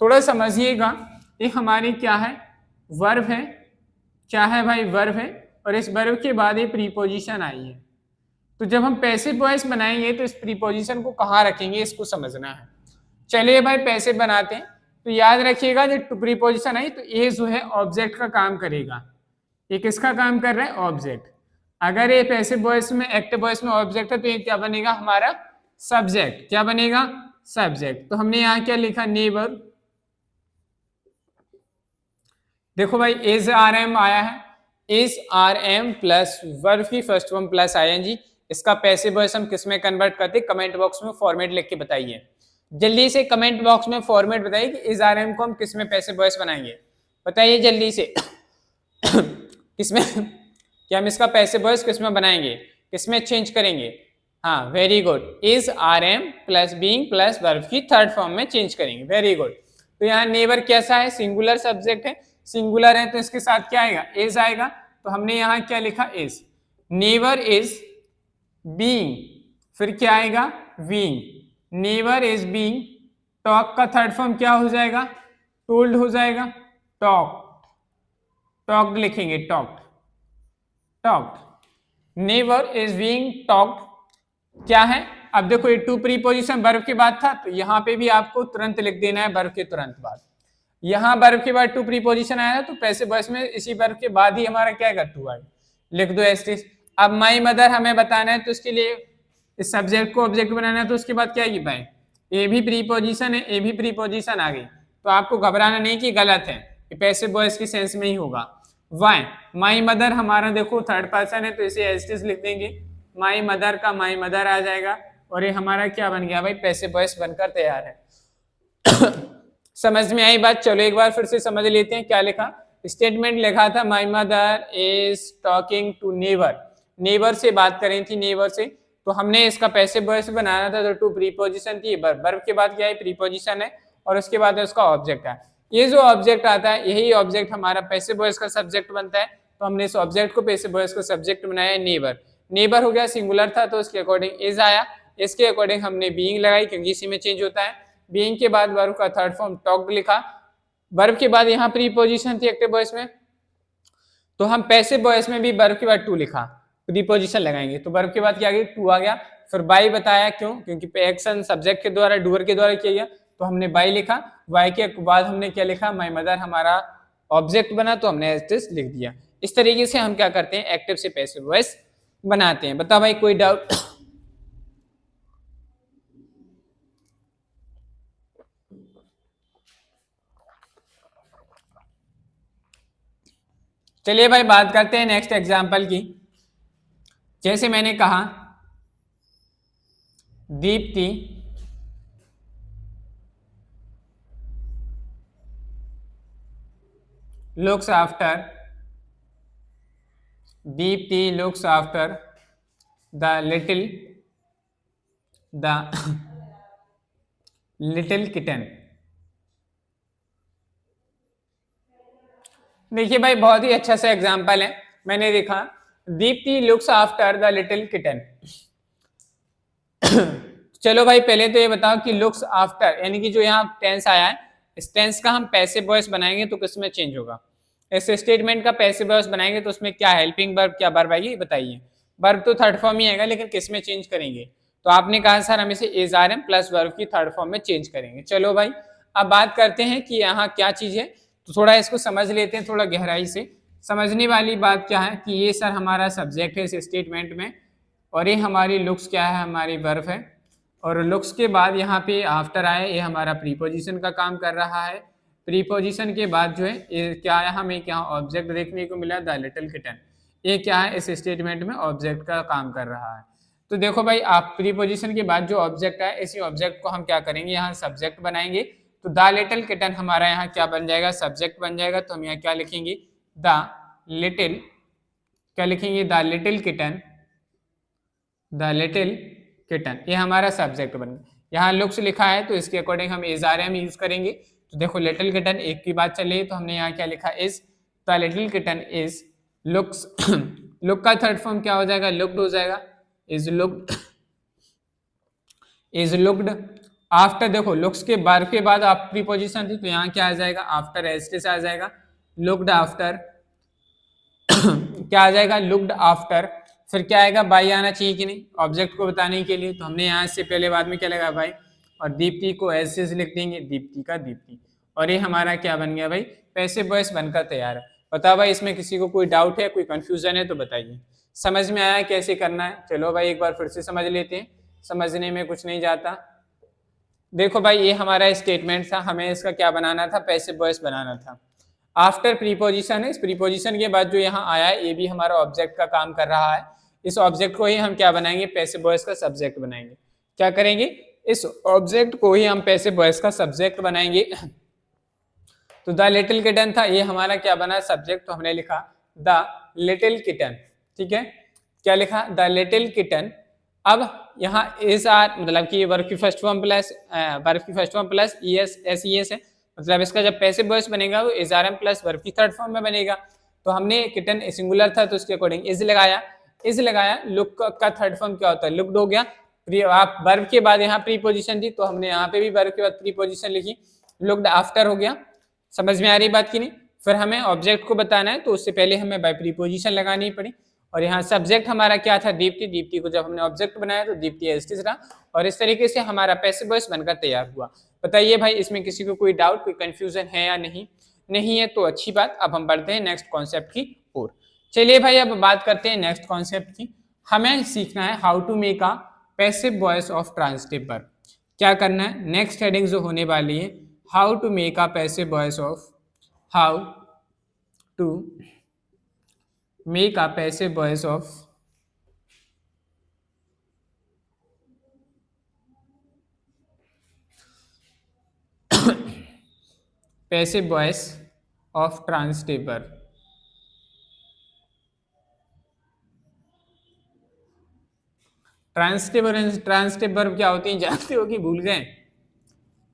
थोड़ा समझिएगा, ये हमारी क्या है? वर्ब है। क्या है भाई? वर्ब है, और इस वर्ब के बाद ये प्रीपोजिशन आई है। तो जब हम पैसिव वॉइस बनाएंगे तो इस प्रीपोजिशन को कहाँ रखेंगे, इसको समझना है। चलिए भाई पैसिव बनाते हैं। तो याद रखिएगा जब प्रीपोजिशन आई तो ये जो है ऑब्जेक्ट का काम करेगा। ये किसका काम कर रहा है? ऑब्जेक्ट। अगर ये पैसिव वॉइस में, एक्टिव वॉइस में ऑब्जेक्ट है तो ये क्या बनेगा? हमारा सब्जेक्ट। क्या बनेगा? सब्जेक्ट। तो हमने यहाँ क्या लिखा? नेबर। देखो भाई इज आर एम आया है, is are am plus verb की फर्स्ट फॉर्म प्लस आईएनजी। इसका पैसिव वॉइस हम किस में कन्वर्ट करते? कमेंट बॉक्स में फॉर्मेट लिख के बताइए। जल्दी से कमेंट बॉक्स में फॉर्मेट बताइए कि इज आर एम को हम किस में पैसिव वॉइस बनाएंगे। बताइए जल्दी से किसमें कि हम इसका पैसिव वॉइस किस में बनाएंगे, किस में चेंज करेंगे? हाँ very good, is are am plus being plus verb की थर्ड फॉर्म में चेंज करेंगे। Very good. तो यहाँ नेबर कैसा है? सिंगुलर सब्जेक्ट है। सिंगुलर है तो इसके साथ क्या आएगा, इज आएगा। तो हमने यहाँ क्या लिखा, इज। नेवर इज बीइंग, फिर क्या आएगा, being. Never is being, talk का थर्ड फॉर्म क्या हो जाएगा, टोल्ड हो जाएगा। टॉक, टॉक्ड लिखेंगे, talked, talked. Never is being talked क्या है, अब देखो ये टू प्रीपोजिशन वर्ब के बाद था, तो यहाँ पे भी आपको तुरंत लिख देना है वर्ब के तुरंत बाद। यहाँ वर्ब के बाद टू प्रीपोजिशन आया तो पैसिव वॉइस में इसी वर्ब के बाद ही हमारा क्या आएगा, टू आएगा, लिख दो एस्टिस। अब माई मदर हमें बताना है तो इसके लिए इस सब्जेक्ट को ऑब्जेक्ट बनाना है, तो उसके बाद क्या आएगी भाई, ए भी प्रीपोजिशन है, ए भी प्रीपोजिशन आ गई। तो आपको घबराना नहीं कि गलत है, पैसिव वॉइस की सेंस में ही होगा। वाई, माई मदर हमारा देखो थर्ड पर्सन है तो इसे एस्टिस लिख देंगे, माई मदर का माई मदर आ जाएगा, और ये हमारा क्या बन गया भाई, पैसिव वॉइस बनकर तैयार है। समझ में आई बात, चलो एक बार फिर से समझ लेते हैं। क्या लिखा, स्टेटमेंट लिखा था my mother is talking to neighbour, neighbour से बात करें थी, नेबर से, तो हमने इसका पैसिव वॉइस बनाना था, तो टू प्रीपोजिशन थी, वर्ब के बाद क्या है, प्रीपोजिशन है, और उसके बाद उसका ऑब्जेक्ट है। ये जो ऑब्जेक्ट आता है यही ऑब्जेक्ट हमारा पैसिव वॉइस का सब्जेक्ट बनता है, तो हमने इस ऑब्जेक्ट को पैसिव वॉइस का सब्जेक्ट बनाया है नेबर। नेबर हो गया, सिंगुलर था तो उसके अकॉर्डिंग इज आया, इसके अकॉर्डिंग हमने बीइंग लगाई क्योंकि इसी में चेंज होता है। बीइंग के बाद वर्ब का थर्ड फॉर्म टॉक्ड लिखा, वर्ब के बाद यहाँ प्रीपोजिशन थी एक्टिव वॉइस में, तो हम पैसिव वॉइस में भी वर्ब के बाद टू लिखा, प्रीपोजिशन लगाएंगे, तो वर्ब के बाद क्या आ गया, टू आ गया। फिर बाई बताया क्यों, क्योंकि एक्शन सब्जेक्ट के द्वारा, डूअर के द्वारा किया गया, तो हमने बाई लिखा। वाई के बाद हमने क्या लिखा, माई मदर हमारा ऑब्जेक्ट बना, तो हमने एज दिस लिख दिया। इस तरीके से हम क्या करते हैं, एक्टिव से पैसिव वॉइस बनाते हैं। बताओ भाई कोई डाउट? चलिए भाई बात करते हैं नेक्स्ट एग्जाम्पल की। जैसे मैंने कहा Deepti looks after, Deepti looks after the little kitten। देखिए भाई बहुत ही अच्छा सा एग्जाम्पल है, मैंने देखा Deepti looks after the little kitten. चलो भाई पहले तो ये बताओ कि लुक्स आफ्टर यानी कि जो यहाँ टेंस आया है, इस टेंस का हम पैसिव वॉइस बनाएंगे तो किस में चेंज होगा, इस स्टेटमेंट का पैसिव वॉइस बनाएंगे तो उसमें क्या हेल्पिंग वर्ब क्या वर्ब आएगी बताइए। वर्ब तो थर्ड फॉर्म ही आएगा लेकिन किस में चेंज करेंगे, तो आपने कहा सर हम इसे is are am plus verb की थर्ड फॉर्म में चेंज करेंगे। चलो भाई अब बात करते हैं कि यहाँ क्या चीज है, तो थोड़ा इसको समझ लेते हैं, थोड़ा गहराई से समझने वाली बात क्या है कि ये सर हमारा सब्जेक्ट है इस स्टेटमेंट में, और ये हमारी लुक्स क्या है, हमारी वर्ब है, और लुक्स के बाद यहाँ पे आफ्टर आए, ये हमारा प्रीपोजिशन का काम कर रहा है। प्रीपोजिशन के बाद जो है ये क्या है, हमें क्या ऑब्जेक्ट देखने को मिला द लिटिल किटन, ये क्या है इस स्टेटमेंट में ऑब्जेक्ट का काम कर रहा है। तो देखो भाई आप प्रीपोजिशन के बाद जो ऑब्जेक्ट है इसी ऑब्जेक्ट को हम क्या करेंगे, यहाँ सब्जेक्ट बनाएंगे, तो द लिटिल किटन हमारा यहाँ क्या बन जाएगा, सब्जेक्ट बन जाएगा। तो हम यहाँ क्या लिखेंगे, द लिटिल, क्या लिखेंगे, the little kitten, the little kitten, ये हमारा सब्जेक्ट बन गया। यहाँ लुक्स लिखा है तो इसके अकॉर्डिंग हम इज आर एम यूज करेंगे। तो देखो लिटिल किटन एक की बात चल रही है तो हमने यहाँ क्या लिखा, is, the little kitten is looks. Look का थर्ड फॉर्म क्या हो जाएगा, लुक्ड हो जाएगा, is looked, is looked. After देखो लुक्स के बार के बाद आप प्रीपोजिशन थी तो यहाँ क्या आ जाएगा, आफ्टर एस्टिस आ जाएगा, लुक्ड आफ्टर क्या आ जाएगा, लुक्ड आफ्टर। फिर क्या आएगा, बाई आना चाहिए कि नहीं ऑब्जेक्ट को बताने के लिए, तो हमने यहाँ से पहले बाद में क्या लगा बाई, और दीप्ति को ऐसे लिख देंगे, दीप्ति का दीप्ति, और ये हमारा क्या बन गया भाई, पैसिव वॉइस बनकर तैयार है। बताओ भाई इसमें किसी को कोई डाउट है, कोई कंफ्यूजन है तो बताइए, समझ में आया कैसे करना है। चलो भाई एक बार फिर से समझ लेते हैं, समझने में कुछ नहीं जाता। देखो भाई ये हमारा स्टेटमेंट था, हमें इसका क्या बनाना था, पैसिव वॉइस बनाना था। आफ्टर प्रीपोजिशन है, इस प्रीपोजिशन के बाद जो यहाँ आया है ये भी हमारा ऑब्जेक्ट का काम कर रहा है, इस ऑब्जेक्ट को ही हम क्या बनाएंगे, पैसिव वॉइस का सब्जेक्ट बनाएंगे। क्या करेंगे, इस ऑब्जेक्ट को ही हम पैसिव वॉइस का सब्जेक्ट बनाएंगे। तो द लिटिल किटन था, ये हमारा क्या बना सब्जेक्ट, तो हमने लिखा द लिटिल किटन, ठीक है, क्या लिखा, द लिटिल किटन। अब यहाँ इज आर मतलब कि वर्ब की first form plus E S S E S है, मतलब इसका जब पैसिव वॉइस बनेगा वो is are am plus verb की थर्ड फॉर्म में बनेगा। तो हमने किटन सिंगुलर था तो उसके अकॉर्डिंग इज लगाया। लुक का थर्ड फॉर्म क्या होता है, लुक्ड हो गया। आप वर्ब के बाद यहाँ प्रीपोजिशन थी तो हमने यहाँ पे भी वर्ब के बाद प्रीपोजिशन लिखी, लुक्ड आफ्टर हो गया। समझ में आ रही बात की नहीं? फिर हमें ऑब्जेक्ट को बताना है तो उससे पहले हमें बाय प्रीपोजिशन लगानी पड़ी। और यहाँ सब्जेक्ट हमारा क्या था, दीप्ति। दीप्ति को जब हमने ऑब्जेक्ट बनाया तो दीप्ति एज इट इज रहा और इस तरीके से हमारा पैसिव वॉइस बनकर तैयार हुआ। बताइए भाई इसमें किसी को कोई डाउट, कोई कंफ्यूजन है या नहीं है तो अच्छी बात। अब हम बढ़ते हैं नेक्स्ट कॉन्सेप्ट की ओर। चलिए भाई अब बात करते हैं नेक्स्ट कॉन्सेप्ट की। हमें सीखना है how to make a passive voice of transitive verb. क्या करना है, नेक्स्ट हेडिंग जो होने वाली है, how to make a passive voice of, how to make a passive voice of passive voice of transitive verb. Transitive verb क्या होती है जानते हो कि भूल गए?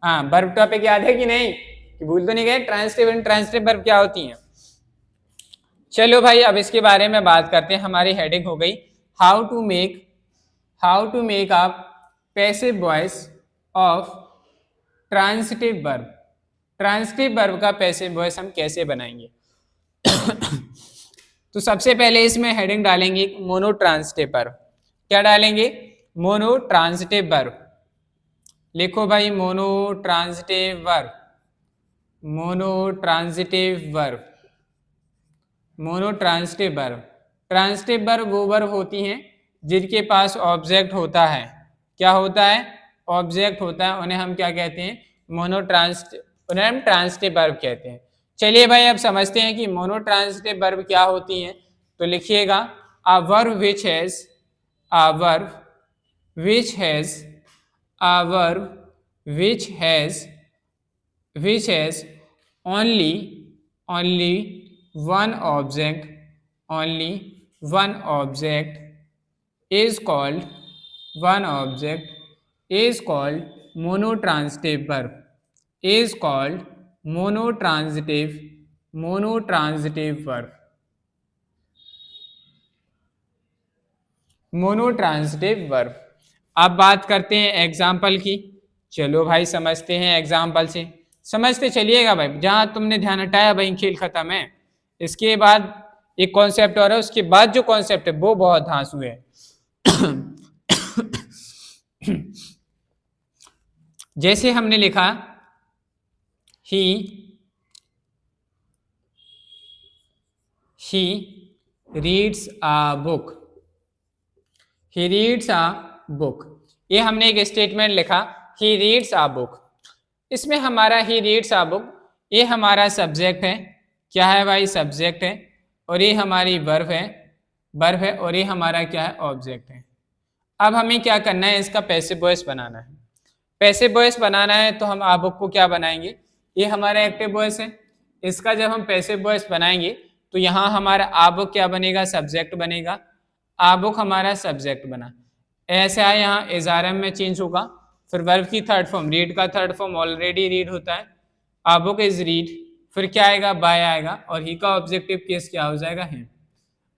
हाँ, वर्ब टॉपिक याद है कि नहीं, कि भूल तो नहीं गए? ट्रांजिटिव वर्ब क्या होती हैं? चलो भाई अब इसके बारे में बात करते हैं। हमारी हेडिंग हो गई how to make a passive voice of transitive verb. Transitive verb का पैसिव वॉइस हम कैसे बनाएंगे? तो सबसे पहले इसमें हेडिंग डालेंगे मोनो ट्रांजिटिव वर्ब। क्या डालेंगे? Mono transitive verb. लिखो भाई mono transitive verb, mono transitive verb, mono transitive verb. Transitive verb वो वर्ब होती हैं जिनके पास ऑब्जेक्ट होता है। क्या होता है? ऑब्जेक्ट होता है। उन्हें हम क्या कहते हैं? उन्हें हम ट्रांजिटिव वर्ब कहते हैं। चलिए भाई अब समझते हैं कि मोनो ट्रांजिटिव वर्ब क्या होती हैं। तो लिखिएगा a verb which has, a verb which has, a verb which has only one object, only one object is called monotransitive verb, is called monotransitive verb, monotransitive verb. अब बात करते हैं एग्जाम्पल की। चलो भाई समझते हैं एग्जाम्पल से, समझते चलिएगा भाई। जहां तुमने ध्यान हटाया भाई खेल खत्म है। इसके बाद एक कॉन्सेप्ट और है, उसके बाद जो कॉन्सेप्ट है वो बहुत धांसू है। जैसे हमने लिखा he reads a book, he reads a book। ये हमने एक स्टेटमेंट लिखा he reads a book। इसमें हमारा he reads a book ये हमारा सब्जेक्ट है। क्या है भाई? सब्जेक्ट है। और ये हमारी वर्ब है और ये हमारा क्या है? ऑब्जेक्ट है। अब हमें क्या करना है? इसका पैसिव वॉइस बनाना है। पैसिव वॉइस बनाना है तो हम आ बुक को क्या बनाएंगे? ये हमारा एक्टिव वॉइस है। इसका जब हम पैसिव वॉइस बनाएंगे तो यहाँ हमारा आ बुक क्या बनेगा? सब्जेक्ट बनेगा। आ बुक हमारा सब्जेक्ट बना। ऐसे आया यहाँ एजारम में चेंज होगा। फिर वर्ब की थर्ड फॉर्म, रीड का थर्ड फॉर्म ऑलरेडी रीड होता है। आ बुक इज रीड। फिर क्या आएगा? बाय आएगा। और ही का ऑब्जेक्टिव केस क्या हो जाएगा? है।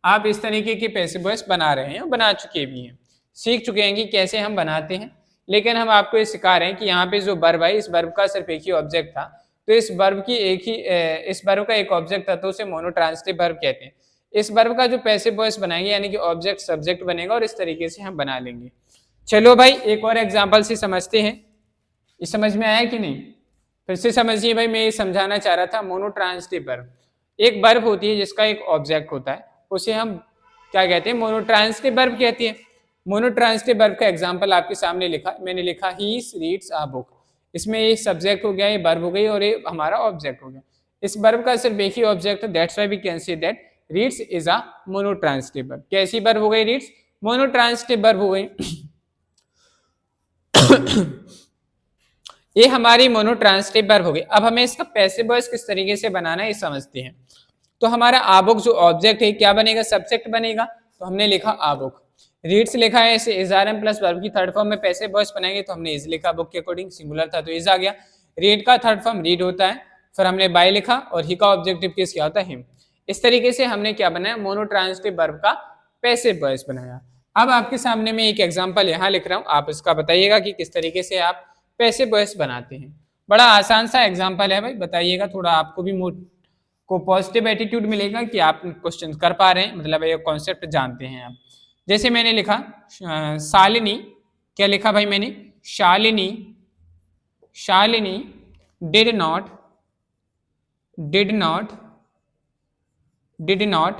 आप इस तरीके के पैसिव वॉइस बना रहे हैं, बना चुके भी हैं, सीख चुके हैं कि कैसे हम बनाते हैं। लेकिन हम आपको ये सिखा रहे हैं कि यहाँ पे जो वर्ब है, इस वर्ब का सिर्फ एक ही ऑब्जेक्ट था, तो इस वर्ब का एक ऑब्जेक्ट था तो उसे मोनोट्रांजिटिव वर्ब कहते हैं। इस वर्ब का जो पैसिव वॉइस बनाएंगे यानी कि ऑब्जेक्ट सब्जेक्ट बनेगा और इस तरीके से हम बना लेंगे। चलो भाई एक और एग्जांपल से समझते हैं। ये समझ में आया कि नहीं? फिर से समझिए भाई, मैं ये समझाना चाह रहा था मोनोट्रांजिटिव वर्ब। एक वर्ब होती है जिसका एक ऑब्जेक्ट होता है, उसे हम क्या कहते हैं? मोनोट्रांजिटिव वर्ब कहते हैं। मोनोट्रांजिटिव वर्ब का एग्जांपल आपके सामने मैंने लिखा ही रीड्स अ बुक। इसमें ये सब्जेक्ट हो गया, ये वर्ब हो गई और ये हमारा ऑब्जेक्ट हो गया। इस वर्ब का सिर्फ एक ही ऑब्जेक्ट है, that's why we can say that reads is a monotransitive verb. कैसी वर्ब हो गई? रीड्स मोनोट्रांजिटिव वर्ब हो गई। ये हमारी मोनोट्रांजिटिव वर्ब हो गई। अब हमें इसका पैसिव वॉइस किस तरीके से बनाना है ये समझते हैं। तो हमारा आबुक जो ऑब्जेक्ट है क्या बनेगा? सब्जेक्ट बनेगा। तो हमने लिखा आबुक। रीड्स लिखा है, ऐसे is are am plus verb की थर्ड फॉर्म में पैसिव वॉइस बनाएंगे तो हमने इज लिखा, बुक के अकॉर्डिंग सिंगुलर था तो इज आ गया। रीड का थर्ड फॉर्म रीड होता है, फिर हमने बाय लिखा और ही का ऑब्जेक्टिव केस क्या होता है हिम। इस तरीके से हमने क्या बनाया, मोनोट्रांसिटिव वर्ब का पैसिव वॉइस बनाया। अब आपके सामने में एक एग्जांपल यहाँ लिख रहा हूँ, आप इसका बताइएगा कि किस तरीके से आप पैसिव वॉइस बनाते हैं। बड़ा आसान सा एग्जांपल है भाई, बताइएगा, थोड़ा आपको भी मूड को पॉजिटिव एटीट्यूड मिलेगा कि आप क्वेश्चन कर पा रहे हैं, मतलब ये कॉन्सेप्ट जानते हैं आप। जैसे मैंने लिखा शालिनी, क्या लिखा भाई मैंने, Shalini, Shalini did not, did not, did not,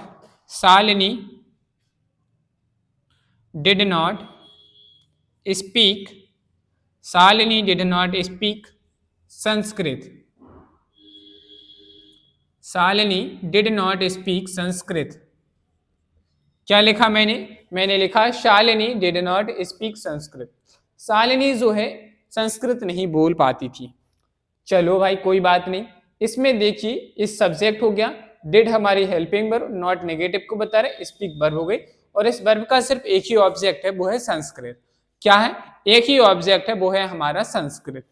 Shalini did not speak, Shalini did not speak Sanskrit, Shalini did not speak Sanskrit. क्या लिखा मैंने लिखा Shalini did not speak Sanskrit. Shalini जो है संस्कृत नहीं बोल पाती थी। चलो भाई कोई बात नहीं, इसमें देखिए इस सब्जेक्ट हो गया, डिड हमारी हेल्पिंग वर्ब, नॉट नेगेटिव को बता रहे, स्पीक वर्ब हो गई, और इस वर्ब का सिर्फ एक ही ऑब्जेक्ट है, वो है संस्कृत। क्या है, एक ही ऑब्जेक्ट है, वो है हमारा संस्कृत।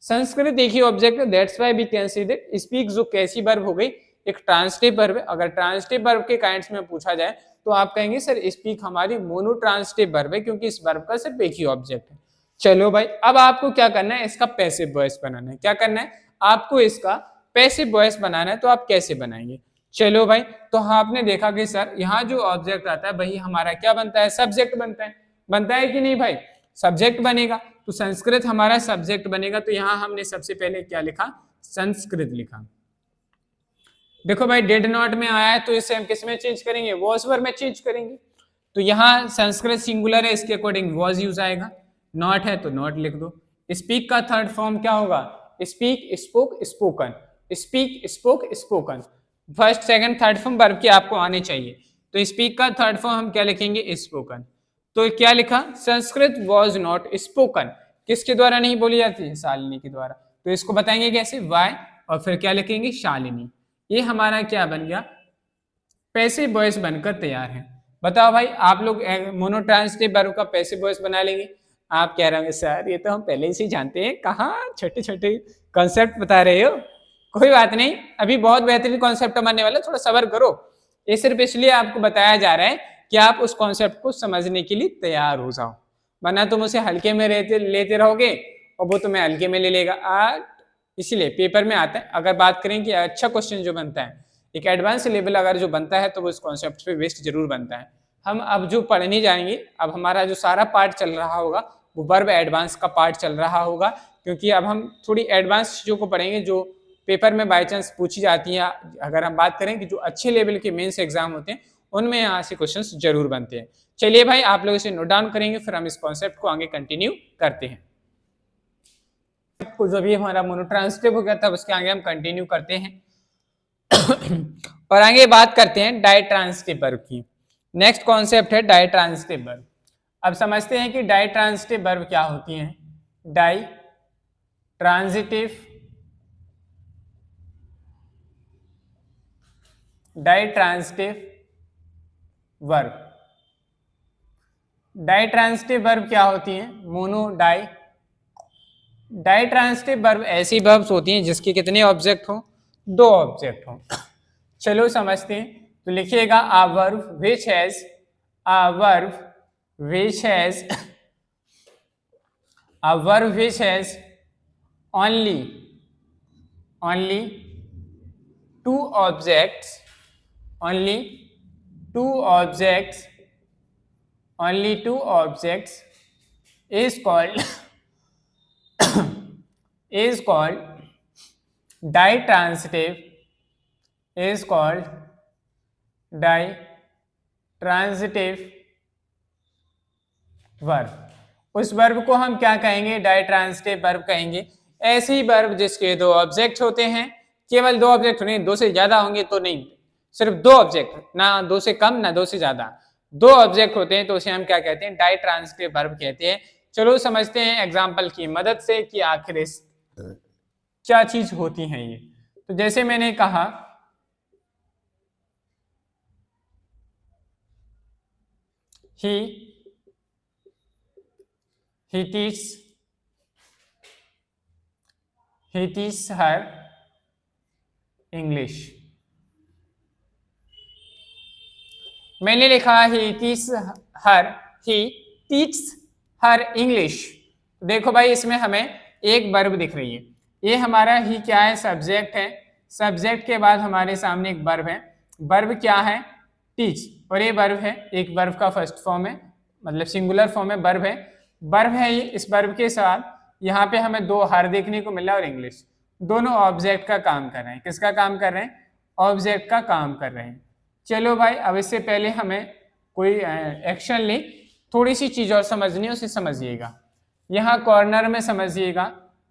संस्कृत एक ही ऑब्जेक्ट है, that's why we can see that speak जो कैसी वर्ब हो गई, एक ट्रांसिटिव वर्ब है। अगर ट्रांसिटिव वर्ब के काइंड्स में पूछा जाए तो आप कहेंगे सर स्पीक हमारी मोनोट्रांसिटिव वर्ब है, क्योंकि इस वर्ब का सिर्फ एक ही ऑब्जेक्ट है। चलो भाई, अब आपको क्या करना है, इसका पैसिव वॉइस बनाना है। क्या करना है, आपको इसका पैसिव वॉइस बनाना है। तो आप कैसे बनाएंगे, चलो भाई, तो आपने देखा कि सर यहाँ जो ऑब्जेक्ट आता है वही हमारा क्या बनता है, सब्जेक्ट बनता है। बनता है कि नहीं भाई, सब्जेक्ट बनेगा, तो संस्कृत हमारा सब्जेक्ट बनेगा। तो यहाँ हमने सबसे पहले क्या लिखा, संस्कृत लिखा। देखो भाई डिड नॉट में आया है तो इसे हम किस में चेंज करेंगे, वॉज वर्ब में चेंज करेंगे। तो यहाँ संस्कृत सिंगुलर है, इसके अकॉर्डिंग वॉज यूज आएगा, नॉट है तो नॉट लिख दो। स्पीक का थर्ड फॉर्म क्या होगा, speak, spoke, spoken, speak, spoke, spoken. First second third form verb के आपको आने चाहिए। तो स्पीक का थर्ड फॉर्म हम क्या लिखेंगे, स्पोकन। तो क्या लिखा, संस्कृत वॉज नॉट स्पोकन, किसके द्वारा नहीं बोली जाती है, शालिनी के द्वारा। तो इसको बताएंगे कैसे, वाई, और फिर क्या लिखेंगे, शालिनी। ये हमारा क्या बन गया, पैसिव वॉइस बनकर तैयार है। बताओ भाई, आप लोग मोनोट्रांसिटिव वर्ब का पैसिव वॉइस बना लेंगे। आप कह रहे होंगे सर ये तो हम पहले से ही जानते हैं, कहाँ छोटे छोटे कॉन्सेप्ट बता रहे हो। कोई बात नहीं, अभी बहुत बेहतरीन कॉन्सेप्ट बनने वाला, थोड़ा सब्र करो। ये सिर्फ इसलिए आपको बताया जा रहा है कि आप उस कॉन्सेप्ट को समझने के लिए तैयार हो जाओ, वरना तुम उसे हल्के में लेते रहोगे और वो तुम्हें हल्के में ले लेगा। इसलिए पेपर में आता है। अगर बात करें कि अच्छा क्वेश्चन जो बनता है, एक एडवांस लेवल अगर जो बनता है, तो वो इस कॉन्सेप्ट पे बेस्ड जरूर बनता है। हम अब जो पढ़ने जाएंगे, अब हमारा जो सारा पार्ट चल रहा होगा वो वर्ब एडवांस का पार्ट चल रहा होगा, क्योंकि अब हम थोड़ी एडवांस चीज़ों को पढ़ेंगे जो पेपर में बाई चांस पूछी जाती हैं। अगर हम बात करें कि जो अच्छे लेवल के मेंस एग्जाम होते हैं, उनमें यहाँ से क्वेश्चंस जरूर बनते हैं। चलिए भाई, आप लोग इसे नोट डाउन करेंगे, फिर हम इस कॉन्सेप्ट को आगे कंटिन्यू करते हैं। जो भी हमारा मोनोट्रांसिटिव हो गया था, उसके आगे हम कंटिन्यू करते हैं और आगे बात करते हैं डायट्रांसिटिव वर्ब की। नेक्स्ट कॉन्सेप्ट है डायट्रांसिटिव वर्ब। अब समझते हैं कि डायट्रांसिटिव वर्ब क्या होती हैं। डायट्रांसिटिव वर्ब, डायट्रांसिटिव वर्ब क्या होती हैं, मोनो डायट्रांसिटिव वर्ब ऐसी वर्ब्स होती हैं जिसके कितने ऑब्जेक्ट हों, दो ऑब्जेक्ट हों। चलो समझते हैं। तो लिखिएगा a verb which has, a verb which has, a verb which has only two objects, only two objects, only two objects is called is called ditransitive, is called ditransitive verb. उस वर्ब को हम क्या कहेंगे, डायट्रांसिटिव वर्ब कहेंगे। ऐसी वर्ब जिसके दो ऑब्जेक्ट होते हैं, केवल दो ऑब्जेक्ट नहीं, दो से ज्यादा होंगे तो नहीं, सिर्फ दो ऑब्जेक्ट, ना दो से कम ना दो से ज्यादा, दो ऑब्जेक्ट होते हैं तो उसे हम क्या कहते हैं, डायट्रांसिटिव वर्ब कहते हैं। चलो समझते हैं एग्जाम्पल की मदद से कि आखिर इस क्या चीज होती है ये। तो जैसे मैंने कहा he teaches he teaches her English। मैंने लिखा he teaches her English। देखो भाई इसमें हमें एक वर्ब दिख रही है, ये हमारा ही क्या है, सब्जेक्ट है। सब्जेक्ट के बाद हमारे सामने एक वर्ब है, वर्ब क्या है, टीच, और ये वर्ब है, एक वर्ब का फर्स्ट फॉर्म है, मतलब सिंगुलर फॉर्म है, वर्ब है। वर्ब है ये, इस वर्ब के साथ यहाँ पे हमें दो हर देखने को मिला और इंग्लिश, दोनों ऑब्जेक्ट का काम कर रहे हैं। किसका काम कर रहे हैं, ऑब्जेक्ट का काम कर रहे हैं। चलो भाई अब इससे पहले हमें कोई एक्शन ले, थोड़ी सी चीज और समझनी है, उसे समझिएगा। यहाँ कॉर्नर में समझिएगा,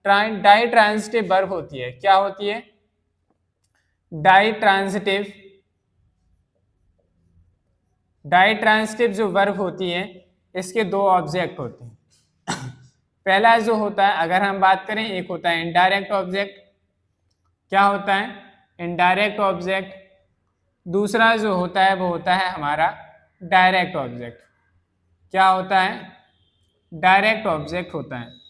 डाई ट्रांजिटिव वर्ब होती है, क्या होती है, डाई ट्रांजिटिव जो वर्ब होती है इसके दो ऑब्जेक्ट होते हैं। पहला जो होता है, अगर हम बात करें, एक होता है इनडायरेक्ट ऑब्जेक्ट, क्या होता है, इनडायरेक्ट ऑब्जेक्ट। दूसरा जो होता है वो होता है हमारा डायरेक्ट ऑब्जेक्ट। क्या होता है, डायरेक्ट ऑब्जेक्ट होता है।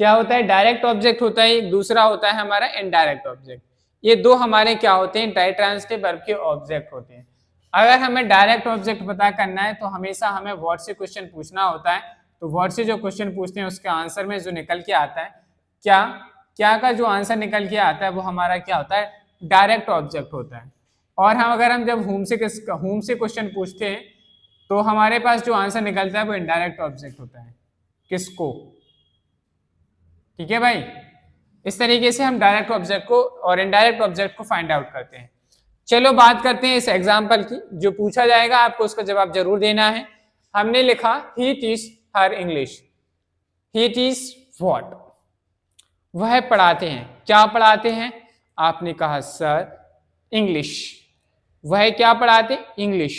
क्या होता है, डायरेक्ट ऑब्जेक्ट होता है, दूसरा होता है हमारा इनडायरेक्ट ऑब्जेक्ट। ये दो हमारे क्या होते हैं, डाई ट्रांजिटिव वर्ब के ऑब्जेक्ट होते हैं। अगर हमें डायरेक्ट ऑब्जेक्ट पता करना है तो हमेशा हमें वर्ड से क्वेश्चन पूछना होता है। तो वर्ड से जो क्वेश्चन पूछते हैं उसके आंसर में जो निकल के आता है, क्या का जो आंसर निकल के आता है वो हमारा क्या होता है, डायरेक्ट ऑब्जेक्ट होता है। और हम जब होम से क्वेश्चन पूछते हैं तो हमारे पास जो आंसर निकलता है वो इनडायरेक्ट ऑब्जेक्ट होता है। किसको, ठीक है भाई। इस तरीके से हम डायरेक्ट ऑब्जेक्ट को और इनडायरेक्ट ऑब्जेक्ट को फाइंड आउट करते हैं। चलो बात करते हैं इस एग्जाम्पल की, जो पूछा जाएगा आपको उसका जवाब जरूर देना है। हमने लिखा he teach her English, he teach what, वह पढ़ाते हैं, क्या पढ़ाते हैं, आपने कहा सर इंग्लिश, वह क्या पढ़ाते, इंग्लिश।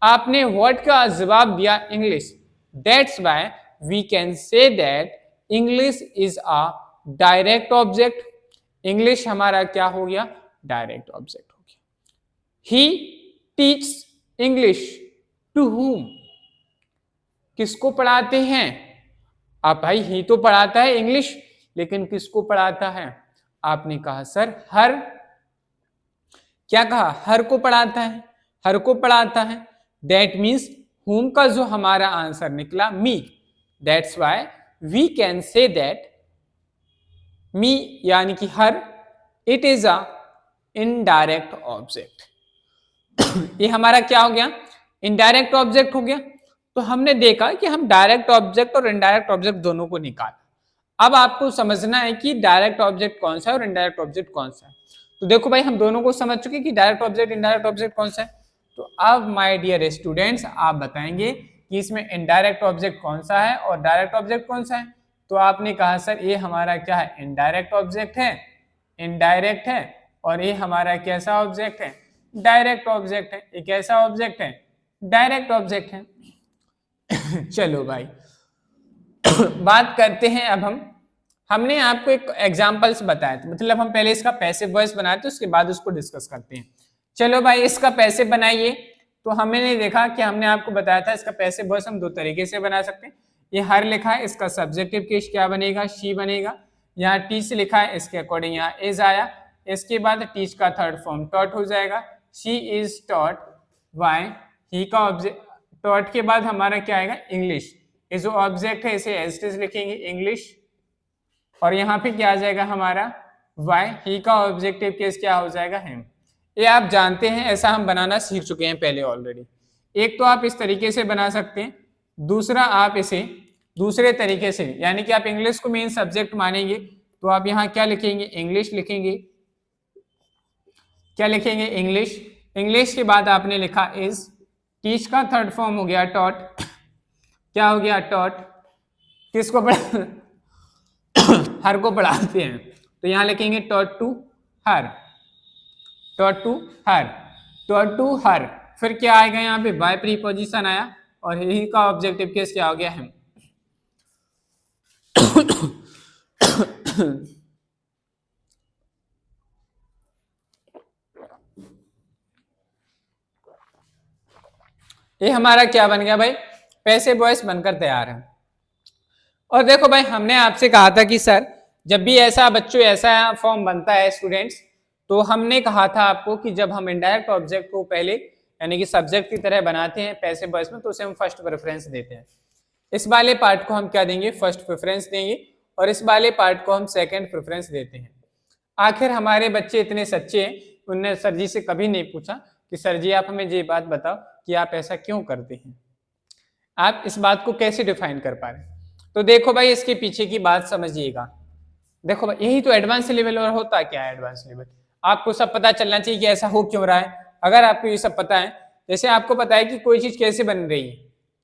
आपने व्हाट का जवाब दिया English, that's why we can say that English is a direct object. English हमारा क्या हो गया, डायरेक्ट ऑब्जेक्ट हो गया। He teach English to whom, किसको पढ़ाते हैं, आप भाई ही तो पढ़ाता है इंग्लिश, लेकिन किसको पढ़ाता है, आपने कहा सर हर, क्या कहा, हर को पढ़ाता है, हर को पढ़ाता है। दैट मीन्स whom का जो हमारा आंसर निकला me, that's why we can say that me यानी कि her, it is a indirect object. ये हमारा क्या हो गया, इनडायरेक्ट ऑब्जेक्ट हो गया। तो हमने देखा कि हम डायरेक्ट ऑब्जेक्ट और इनडायरेक्ट ऑब्जेक्ट दोनों को निकाला। अब आपको समझना है कि डायरेक्ट ऑब्जेक्ट कौन सा है और इनडायरेक्ट ऑब्जेक्ट कौन सा है। तो देखो भाई हम दोनों को समझ चुके कि डायरेक्ट ऑब्जेक्ट इनडायरेक्ट ऑब्जेक्ट कौन सा है। तो अब माय डियर स्टूडेंट्स आप बताएंगे कि इसमें इनडायरेक्ट ऑब्जेक्ट कौन सा है और डायरेक्ट ऑब्जेक्ट कौन सा है। तो आपने कहा सर ये हमारा क्या है, इनडायरेक्ट ऑब्जेक्ट है, इनडायरेक्ट है, और ये हमारा कैसा ऑब्जेक्ट है, डायरेक्ट ऑब्जेक्ट है। ये कैसा ऑब्जेक्ट है, डायरेक्ट ऑब्जेक्ट है। चलो भाई बात करते हैं अब हमने आपको एक एग्जांपल्स बताया था, मतलब हम पहले इसका पैसिव वॉइस बनाए थे, उसके बाद उसको डिस्कस करते हैं। चलो भाई इसका पैसिव बनाइए। तो हमने देखा कि हमने आपको बताया था इसका पैसिव वॉइस हम दो तरीके से बना सकते हैं। ये हर लिखा है, इसका सब्जेक्टिव केस क्या बनेगा, शी बनेगा। यहाँ टीच लिखा है, इसके अकॉर्डिंग यहाँ इज आया। इसके बाद टीच का थर्ड फॉर्म टॉट हो जाएगा, she is taught, why he का ऑब्जेक्ट, टॉट के बाद हमारा क्या आएगा, इंग्लिश। ये जो ऑब्जेक्ट है इसे एज इट इज लिखेंगे इंग्लिश, और यहाँ पे क्या आ जाएगा हमारा वाई, ही का ऑब्जेक्टिव केस क्या हो जाएगा हिम। ये आप जानते हैं, ऐसा हम बनाना सीख चुके हैं पहले ऑलरेडी। एक तो आप इस तरीके से बना सकते हैं, दूसरा आप इसे दूसरे तरीके से, यानी कि आप इंग्लिश को मेन सब्जेक्ट मानेंगे तो आप यहाँ क्या लिखेंगे, इंग्लिश लिखेंगे। क्या लिखेंगे, इंग्लिश। इंग्लिश के बाद आपने लिखा इज, टीच का थर्ड फॉर्म हो गया टॉट, क्या हो गया टॉट, किसको पढ़ा हर को पढ़ाते हैं, तो यहाँ लिखेंगे taught to her, taught to her, taught to her. फिर क्या आएगा यहाँ पे, बाय प्रीपोजिशन आया, और ही का ऑब्जेक्टिव केस क्या हो गया है। ये हमारा क्या बन गया भाई, पैसिव वॉइस बनकर तैयार है। और देखो भाई, हमने आपसे कहा था कि सर जब भी ऐसा बच्चों ऐसा फॉर्म बनता है स्टूडेंट्स, तो हमने कहा था आपको कि जब हम इनडायरेक्ट ऑब्जेक्ट को पहले यानी कि सब्जेक्ट की तरह बनाते हैं पैसिव वॉइस में, तो उसे हम फर्स्ट प्रेफरेंस देते हैं। इस वाले पार्ट को हम क्या देंगे, फर्स्ट प्रेफरेंस देंगे, और इस वाले पार्ट को हम सेकंड प्रेफरेंस देते हैं। आखिर हमारे बच्चे इतने सच्चे हैं, उनने सर जी से कभी नहीं पूछा कि सर जी आप हमें ये बात बताओ कि आप ऐसा क्यों करते हैं। आप इस बात को कैसे डिफाइन कर पा रहे हैं? तो देखो भाई, इसके पीछे की बात समझिएगा। देखो भाई, यही तो एडवांस लेवल। और होता क्या है एडवांस लेवल? आपको सब पता चलना चाहिए कि ऐसा हो क्यों रहा है। अगर आपको ये सब पता है, जैसे आपको पता है कि कोई चीज कैसे बन रही है,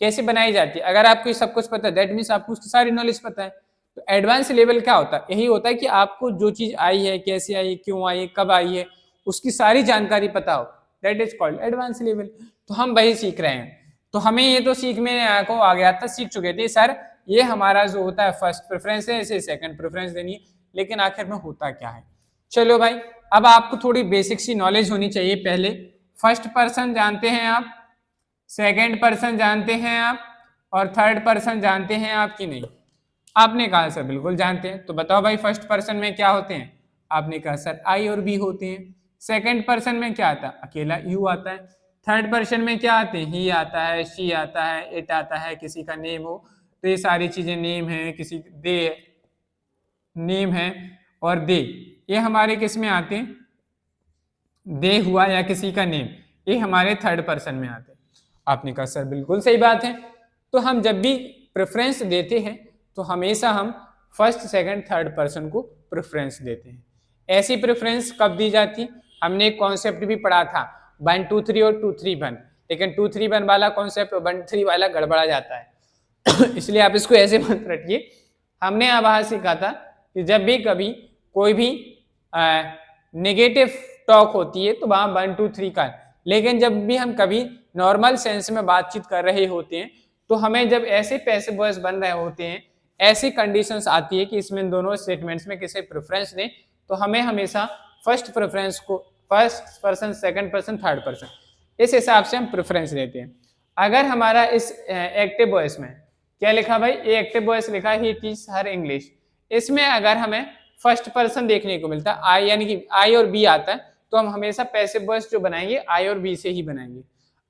कैसे बनाई जाती है, अगर आपको ये सब कुछ पता है, दैट मीन्स आपको उसकी सारी नॉलेज पता है। तो एडवांस लेवल क्या होता है? यही होता है कि आपको जो चीज आई है, कैसे आई है, क्यों आई है, कब आई है, उसकी सारी जानकारी पता हो, that is called advance level. तो हम वही सीख रहे हैं। तो हमें ये तो सीख में को आ गया था, सीख चुके थे सर ये हमारा जो होता है फर्स्ट प्रेफरेंस है, इसे सेकंड प्रेफरेंस देनी है, लेकिन आखिर में होता क्या है। चलो भाई, अब आपको थोड़ी बेसिक सी नॉलेज होनी चाहिए। पहले फर्स्ट पर्सन जानते हैं आप, सेकंड पर्सन जानते हैं आप, और थर्ड पर्सन जानते हैं आप कि नहीं? आपने कहा सर बिल्कुल जानते हैं। तो बताओ भाई, फर्स्ट पर्सन में क्या होते हैं? आपने कहा सर आई और बी होते हैं। सेकंड पर्सन में क्या आता है? अकेला यू आता है। थर्ड पर्सन में क्या आते हैं? ही आता है, शी आता है, इट आता है, किसी का नेम हो तो ये सारी चीजें नेम है, किसी दे नेम है, और दे ये हमारे किस में आते हैं? दे हुआ या किसी का नेम, ये हमारे थर्ड पर्सन में आते हैं। आपने कहा सर बिल्कुल सही बात है। तो हम जब भी प्रेफरेंस देते हैं तो हमेशा हम फर्स्ट सेकंड थर्ड पर्सन को प्रेफरेंस देते हैं। ऐसी प्रेफरेंस कब दी जाती? हमने एक कॉन्सेप्ट भी पढ़ा था 1 2 3 और 2 3 1, लेकिन 2 3 1 वाला कॉन्सेप्ट 1 3 वाला गड़बड़ा जाता है इसलिए आप इसको ऐसे मत रखिए। हमने अब वहां सीखा था कि जब भी कभी कोई भी नेगेटिव टॉक होती है तो वहां 1 2 3 का, लेकिन जब भी हम कभी नॉर्मल सेंस में बातचीत कर रहे होते हैं तो हमें जब ऐसे पैसिव वॉइस बन रहे होते हैं, ऐसी कंडीशंस आती है कि इसमें दोनों स्टेटमेंट्स में किसे प्रेफरेंस दें, तो हमें हमेशा फर्स्ट प्रेफरेंस को first person, second person, third person, इस हिसाब से हम प्रेफरेंस देते हैं। अगर हमारा इस एक्टिव वॉइस में क्या लिखा भाई? ए एक्टिव वॉइस लिखा ही टीच हर इंग्लिश, इसमें अगर हमें फर्स्ट पर्सन देखने को मिलता है, आई यानी कि आई और बी आता है, तो हम हमेशा पैसिव वॉइस जो बनाएंगे आई और बी से ही बनाएंगे।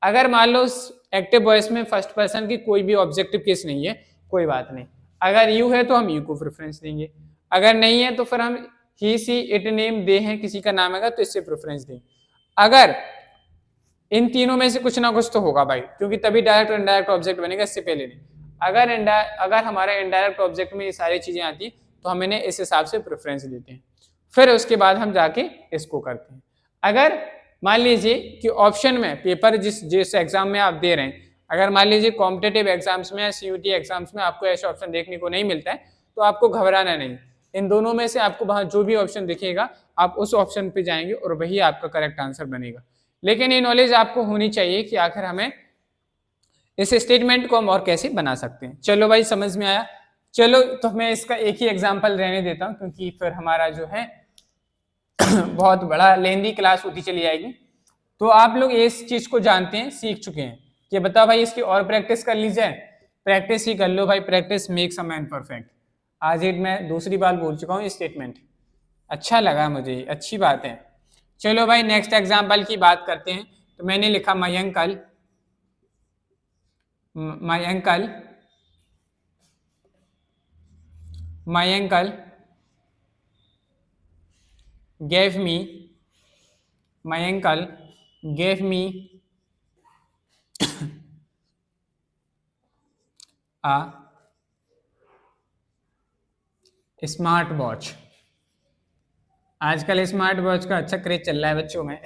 अगर मान लो एक्टिव वॉइस में फर्स्ट पर्सन की कोई भी ऑब्जेक्टिव केस नहीं है, कोई बात नहीं, अगर यू है तो हम यू को प्रेफरेंस देंगे, अगर नहीं है तो फिर हम ही सी इट नेम दे हैं किसी का नाम है तो इससे प्रेफरेंस देंगे। अगर इन तीनों में से कुछ ना कुछ तो होगा भाई, क्योंकि तभी डायरेक्ट और इनडायरेक्ट ऑब्जेक्ट बनेगा, इससे पहले नहीं। अगर हमारे इनडायरेक्ट ऑब्जेक्ट में ये सारी चीजें आती हैं तो हम इन्हें इस हिसाब से प्रेफरेंस देते हैं, फिर उसके बाद हम जाके इसको करते हैं। अगर मान लीजिए कि ऑप्शन में पेपर जिस एग्जाम में आप दे रहे हैं, अगर मान लीजिए कॉम्पिटेटिव एग्जाम्स में या सीयूटी एग्जाम्स में आपको ऐसा ऑप्शन देखने को नहीं मिलता है, तो आपको घबराना नहीं। इन दोनों में से आपको वहां जो भी ऑप्शन दिखेगा आप उस ऑप्शन पे जाएंगे और वही आपका करेक्ट आंसर बनेगा। लेकिन ये नॉलेज आपको होनी चाहिए कि आखिर हमें इस स्टेटमेंट को हम और कैसे बना सकते हैं। चलो भाई, समझ में आया? चलो तो मैं इसका एक ही एग्जाम्पल रहने देता हूँ, क्योंकि फिर हमारा जो है बहुत बड़ा लेंदी क्लास होती चली जाएगी। तो आप लोग इस चीज को जानते हैं, सीख चुके हैं कि बताओ भाई इसकी और प्रैक्टिस कर ली जाए। प्रैक्टिस ही कर लो भाई, practice makes a man perfect. आज एक मैं दूसरी बार बोल चुका हूँ स्टेटमेंट, अच्छा लगा मुझे, अच्छी बात है। चलो भाई, नेक्स्ट एग्जाम्पल की बात करते हैं। तो मैंने लिखा my uncle gave me a smart watch. आजकल स्मार्ट वॉच का अच्छा क्रेज चल रहा है बच्चों में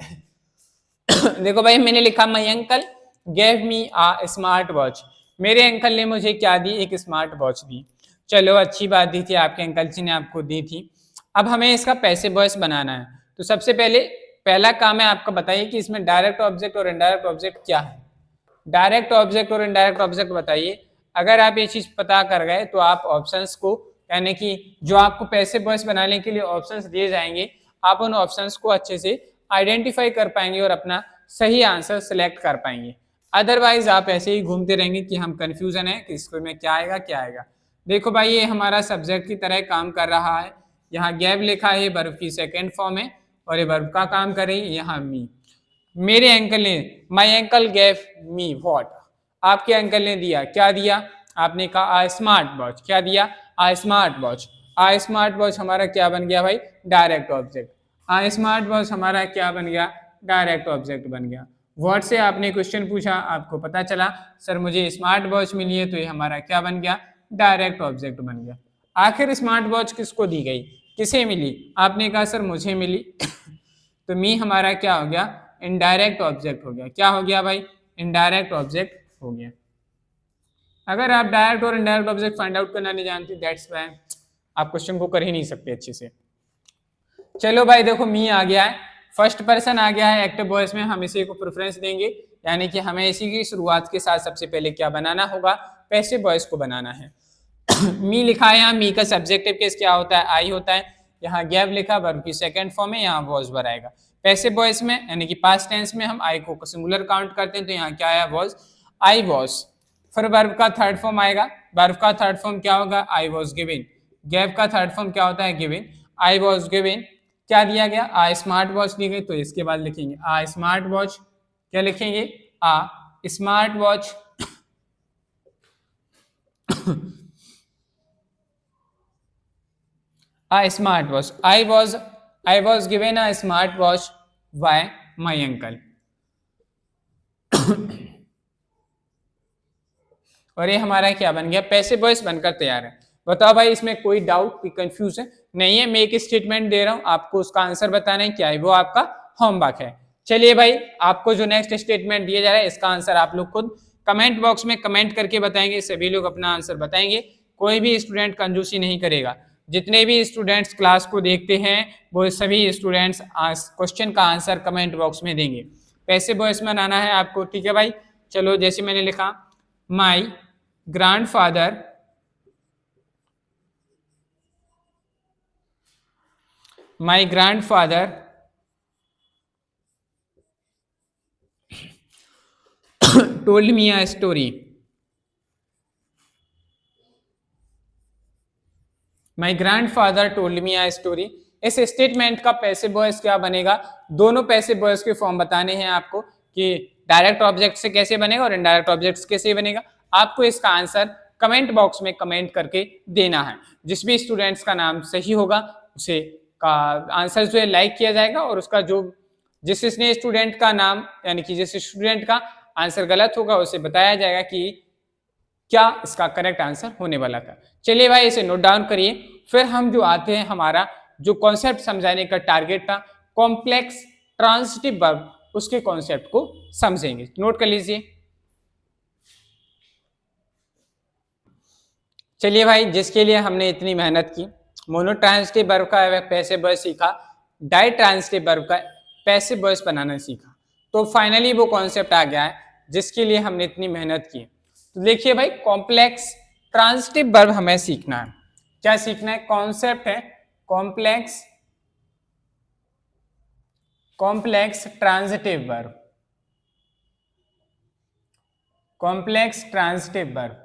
देखो भाई, मैंने लिखा my uncle gave me a smart watch. मेरे अंकल ने मुझे क्या दी? एक स्मार्ट वॉच दी। चलो अच्छी बात दी थी, आपके अंकल जी ने आपको दी थी। अब हमें इसका पैसिव वॉइस बनाना है। तो सबसे पहला काम है आपका, बताइए कि इसमें डायरेक्ट ऑब्जेक्ट और इनडायरेक्ट ऑब्जेक्ट क्या है। डायरेक्ट ऑब्जेक्ट और इनडायरेक्ट ऑब्जेक्ट बताइए। अगर आप ये चीज पता कर गए तो आप ऑप्शंस को, यानी कि जो आपको पैसिव वॉइस बनाने के लिए ऑप्शंस दिए जाएंगे, आप उन ऑप्शंस को अच्छे से आइडेंटिफाई कर पाएंगे और अपना सही आंसर सिलेक्ट कर पाएंगे। अदरवाइज आप ऐसे ही घूमते रहेंगे कि हम कंफ्यूजन है कि इसको में क्या आएगा क्या आएगा। देखो भाई ये हमारा सब्जेक्ट की तरह काम कर रहा है, यहाँ गैव लिखा है, वर्ब की सेकेंड फॉर्म है और ये वर्ब का काम कर रही है यहाँ मी। मेरे अंकल ने, my uncle gave me what, आपके अंकल ने दिया, क्या दिया, आपने कहा आ स्मार्ट वॉच, क्या दिया, आ स्मार्ट वॉच। आ स्मार्ट वॉच हमारा क्या बन गया भाई, डायरेक्ट ऑब्जेक्ट। आ स्मार्ट वॉच हमारा क्या बन गया, डायरेक्ट ऑब्जेक्ट बन गया। व्हाट से आपने क्वेश्चन पूछा, आपको पता चला सर मुझे स्मार्ट वॉच मिली है, तो ये हमारा क्या बन गया, डायरेक्ट ऑब्जेक्ट बन गया। आखिर स्मार्ट वॉच किसको दी गई, किसे मिली, आपने कहा सर मुझे मिली तो मी हमारा क्या हो गया, इनडायरेक्ट ऑब्जेक्ट हो गया। क्या हो गया भाई, इनडायरेक्ट ऑब्जेक्ट हो गया। अगर आप डायरेक्ट और इनडायरेक्ट ऑब्जेक्ट फाइंड आउट करना नहीं जानते, दैट्स व्हाई आप क्वेश्चन को कर ही नहीं सकते अच्छे से। चलो भाई देखो मी आ गया है, फर्स्ट पर्सन आ गया है एक्टिव वॉइस में, हम इसी को प्रेफरेंस देंगे, यानी कि हमें इसी की शुरुआत के साथ सबसे पहले क्या बनाना होगा, पैसिव वॉइस को बनाना है। मी लिखा है यहाँ, मी का सब्जेक्टिव केस क्या होता है, आई होता है। यहाँ गैव लिखा, वर्ब की सेकंड फॉर्म है, यहाँ वॉज वर आएगा। पैसिव वॉइस में यानी कि पास्ट टेंस में हम आई को सिंगुलर काउंट करते हैं, तो यहाँ क्या आया, वॉज, आई वॉज। फिर वर्ब का थर्ड फॉर्म आएगा, वर्ब का थर्ड फॉर्म क्या होगा, आई वॉज गिवन। गैव का थर्ड फॉर्म क्या होता है, गिवन। आई वॉज गिवन, क्या दिया गया, आ स्मार्ट वॉच दी गई, तो इसके बाद लिखेंगे आ स्मार्ट वॉच, क्या लिखेंगे, a smart watch. a smart watch, I was given a smart watch by my uncle। और ये हमारा क्या बन गया, पैसिव वॉइस बनकर तैयार है। बताओ भाई इसमें कोई डाउट, कोई कंफ्यूजन नहीं है। मैं एक स्टेटमेंट दे रहा हूं, आपको उसका आंसर बताना है, क्या है वो आपका होमवर्क है। चलिए भाई आपको जो नेक्स्ट स्टेटमेंट दिया जा रहा है इसका आंसर आप लोग खुद कमेंट बॉक्स में कमेंट करके बताएंगे, सभी लोग अपना आंसर बताएंगे, कोई भी स्टूडेंट कंजूसी नहीं करेगा। जितने भी स्टूडेंट्स क्लास को देखते हैं वो सभी स्टूडेंट्स क्वेश्चन का आंसर कमेंट बॉक्स में देंगे। पैसिव वॉइस में आना है आपको, ठीक है भाई। चलो जैसे मैंने लिखा, माई grandfather told me a story। My grandfather told me a story. इस स्टेटमेंट का पैसिव वॉइस क्या बनेगा, दोनों पैसिव वॉइस के फॉर्म बताने हैं आपको कि डायरेक्ट ऑब्जेक्ट से कैसे बनेगा और इनडायरेक्ट ऑब्जेक्ट से कैसे बनेगा। आपको इसका आंसर कमेंट बॉक्स में कमेंट करके देना है। जिस भी स्टूडेंट्स का नाम सही होगा उसे का आंसर जो है लाइक किया जाएगा, और उसका जो जिसने स्टूडेंट का नाम यानी कि जिस स्टूडेंट का आंसर गलत होगा उसे बताया जाएगा कि क्या इसका करेक्ट आंसर होने वाला था। चलिए भाई इसे नोट डाउन करिए। फिर हम जो आते हैं, हमारा जो कॉन्सेप्ट समझाने का टारगेट था, कॉम्प्लेक्स ट्रांजिटिव वर्ब, उसके कॉन्सेप्ट को समझेंगे। नोट कर लीजिए। चलिए भाई जिसके लिए हमने इतनी मेहनत की, मोनो ट्रांजिटिव वर्ब का पैसिव वॉइस सीखा, डाई ट्रांजिटिव वर्ब का पैसिव वॉइस बनाना सीखा, तो फाइनली वो कॉन्सेप्ट आ गया है जिसके लिए हमने इतनी मेहनत की। तो देखिए भाई कॉम्प्लेक्स ट्रांजिटिव वर्ब हमें सीखना है। क्या सीखना है, कॉन्सेप्ट है complex transitive verb. Complex transitive verb,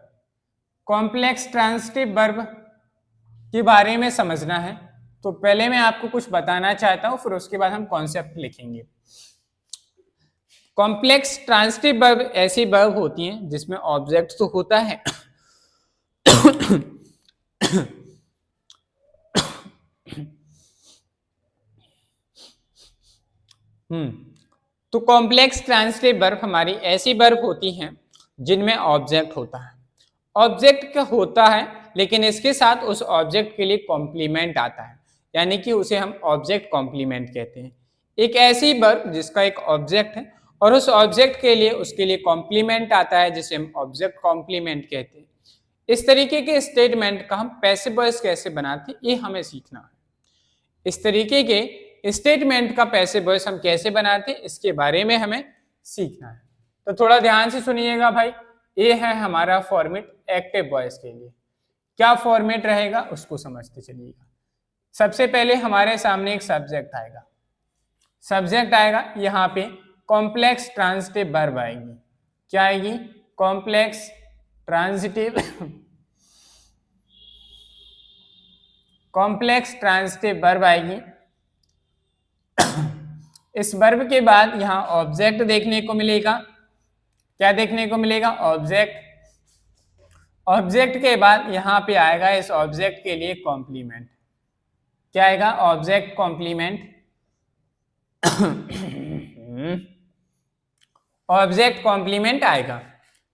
complex transitive verb के बारे में समझना है तो पहले मैं आपको कुछ बताना चाहता हूं, फिर उसके बाद हम कॉन्सेप्ट लिखेंगे। कॉम्प्लेक्स ट्रांजिटिव वर्ब ऐसी वर्ब होती हैं जिसमें ऑब्जेक्ट तो होता है तो कॉम्प्लेक्स ट्रांजिटिव वर्ब हमारी ऐसी वर्ब होती हैं जिनमें ऑब्जेक्ट होता है। ऑब्जेक्ट का होता है लेकिन इसके साथ उस ऑब्जेक्ट के लिए कॉम्प्लीमेंट आता है, यानी कि उसे हम ऑब्जेक्ट कॉम्प्लीमेंट कहते हैं। एक ऐसी वर्ब जिसका एक ऑब्जेक्ट है और उस ऑब्जेक्ट के लिए उसके लिए कॉम्प्लीमेंट आता है जिसे हम ऑब्जेक्ट कॉम्प्लीमेंट कहते हैं। इस तरीके के स्टेटमेंट का हम पैसिव वॉइस कैसे बनाते हैं ये हमें सीखना है। इस तरीके के स्टेटमेंट का पैसिव वॉइस हम कैसे बनाते हैं इसके बारे में हमें सीखना है। तो थोड़ा ध्यान से सुनिएगा भाई। ये है हमारा फॉर्मेट एक्टिव वॉइस के लिए। क्या फॉर्मेट रहेगा उसको समझते चलिएगा। सबसे पहले हमारे सामने एक सब्जेक्ट आएगा, यहाँ पे कॉम्प्लेक्स ट्रांजिटिव वर्ब आएगी। क्या आएगी, complex transitive complex transitive verb आएगी। इस वर्ब के बाद यहाँ ऑब्जेक्ट देखने को मिलेगा। क्या देखने को मिलेगा, ऑब्जेक्ट। ऑब्जेक्ट के बाद यहाँ पे आएगा इस ऑब्जेक्ट के लिए कॉम्प्लीमेंट। क्या आएगा, ऑब्जेक्ट कॉम्प्लीमेंट ऑब्जेक्ट कॉम्प्लीमेंट आएगा।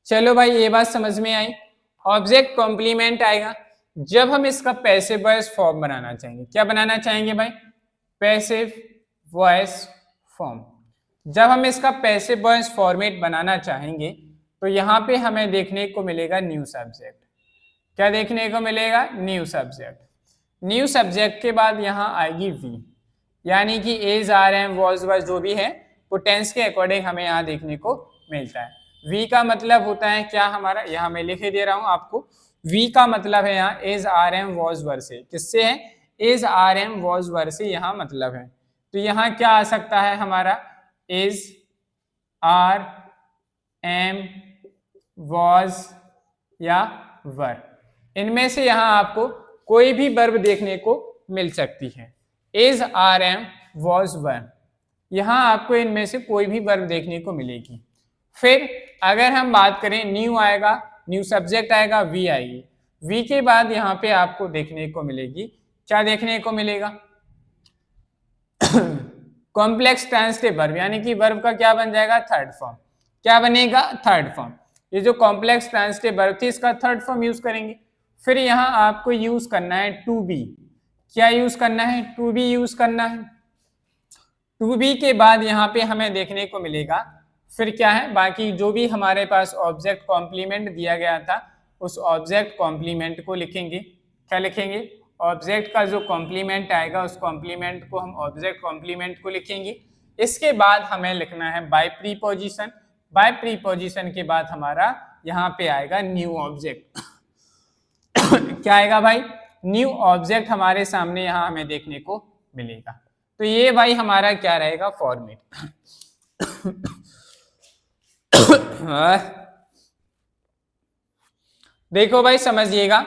चलो भाई ये बात समझ में आई। ऑब्जेक्ट कॉम्प्लीमेंट आएगा जब हम इसका पैसिव वॉइस फॉर्म बनाना चाहेंगे। क्या बनाना चाहेंगे भाई, पैसिव वॉइस फॉर्म। जब हम इसका पैसिव वॉइस फॉर्मेट बनाना चाहेंगे तो यहाँ पे हमें देखने को मिलेगा न्यू सब्जेक्ट। क्या देखने को मिलेगा, न्यू सब्जेक्ट। न्यू सब्जेक्ट के बाद यहाँ आएगी वी, यानी कि एज, आर, एम, वॉज, वर जो भी है वो टेंस के अकॉर्डिंग हमें यहाँ देखने को मिलता है। वी का मतलब होता है क्या हमारा, यहाँ मैं लिख दे रहा हूँ आपको। वी का मतलब है यहाँ एज, आर, एम, वॉज, वर से। किससे है, एज, आर, एम, वॉज, वर से यहाँ मतलब है। तो यहाँ क्या आ सकता है हमारा, एज, आर, एम, वॉज या वर। इनमें से यहाँ आपको कोई भी वर्ब देखने को मिल सकती है। एज, आर, एम, वॉज, वर, यहाँ आपको इनमें से कोई भी वर्ब देखने को मिलेगी। फिर अगर हम बात करें न्यू आएगा, न्यू सब्जेक्ट आएगा, वी आएगी। वी के बाद यहाँ पे आपको देखने को मिलेगी, क्या देखने को मिलेगा, कॉम्प्लेक्स ट्रांजिटिव वर्ब, यानी कि वर्ब का क्या बन जाएगा, थर्ड फॉर्म। क्या बनेगा, थर्ड फॉर्म। ये जो कॉम्प्लेक्स ट्रांजिटिव वर्ब थी इसका थर्ड फॉर्म यूज करेंगे। फिर यहाँ आपको यूज करना है टू बी। क्या यूज करना है, टू बी यूज करना है। टू बी के बाद यहाँ पे हमें देखने को मिलेगा फिर क्या है, बाकी जो भी हमारे पास ऑब्जेक्ट कॉम्प्लीमेंट दिया गया था उस ऑब्जेक्ट कॉम्प्लीमेंट को लिखेंगे। क्या लिखेंगे, ऑब्जेक्ट का जो कॉम्प्लीमेंट आएगा उस कॉम्प्लीमेंट को हम ऑब्जेक्ट कॉम्प्लीमेंट को लिखेंगे। इसके बाद हमें लिखना है बाय प्रीपोजिशन। बाय प्रीपोजिशन के बाद हमारा यहाँ पे आएगा न्यू ऑब्जेक्ट। क्या आएगा भाई, न्यू ऑब्जेक्ट हमारे सामने यहाँ हमें देखने को मिलेगा। तो ये भाई हमारा क्या रहेगा, फॉर्मेट। देखो भाई समझिएगा,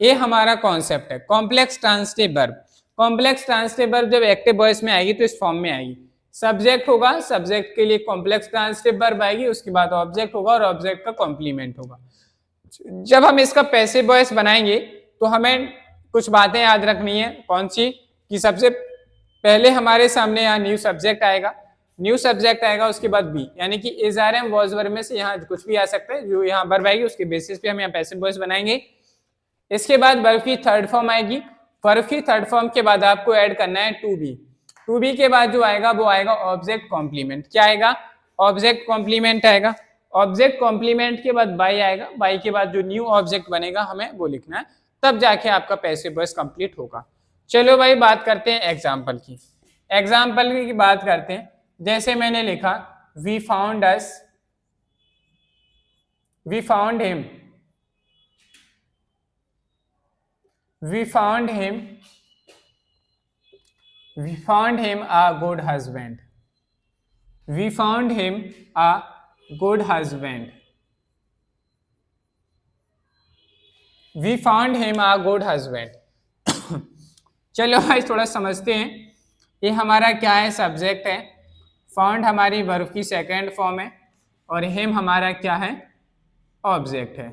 ये हमारा कॉन्सेप्ट है complex transitive verb. Complex transitive verb जब एक्टिव वॉइस में आएगी तो इस फॉर्म में आएगी। सब्जेक्ट होगा, सब्जेक्ट के लिए कॉम्प्लेक्स ट्रांजिटिव वर्ब आएगी, उसके बाद ऑब्जेक्ट होगा और ऑब्जेक्ट का कॉम्प्लीमेंट होगा। जब हम इसका पैसिव वॉइस बनाएंगे तो हमें कुछ बातें याद रखनी है। कौन सी, कि सबसे पहले हमारे सामने यहाँ न्यू सब्जेक्ट आएगा, न्यू सब्जेक्ट आएगा, उसके बाद बी, यानी कि इज, आर, एम, वॉज, वर में से यहाँ कुछ भी आ सकता है। जो यहाँ वर्ब आएगी उसके बेसिस पे हम यहाँ पैसिव वॉइस बनाएंगे। इसके बाद वर्ब की थर्ड फॉर्म आएगी। वर्ब की थर्ड फॉर्म के बाद आपको ऐड करना है टू बी। टू बी के बाद जो आएगा वो आएगा ऑब्जेक्ट कॉम्प्लीमेंट। क्या आएगा, ऑब्जेक्ट कॉम्प्लीमेंट आएगा। ऑब्जेक्ट कॉम्प्लीमेंट के बाद बाई आएगा। बाई के बाद जो न्यू ऑब्जेक्ट बनेगा हमें वो लिखना है, तब जाके आपका पैसिव वॉइस कंप्लीट होगा। चलो भाई बात करते हैं एग्जाम्पल की। एग्जाम्पल की बात करते हैं। जैसे मैंने लिखा we found us, we found him, we found him, we found him a good husband, we found him a good husband, we found him a good husband. चलो भाई थोड़ा समझते हैं। ये हमारा क्या है, सब्जेक्ट है। फाउंड हमारी वर्ब की सेकेंड फॉर्म है और हिम हमारा क्या है, ऑब्जेक्ट है।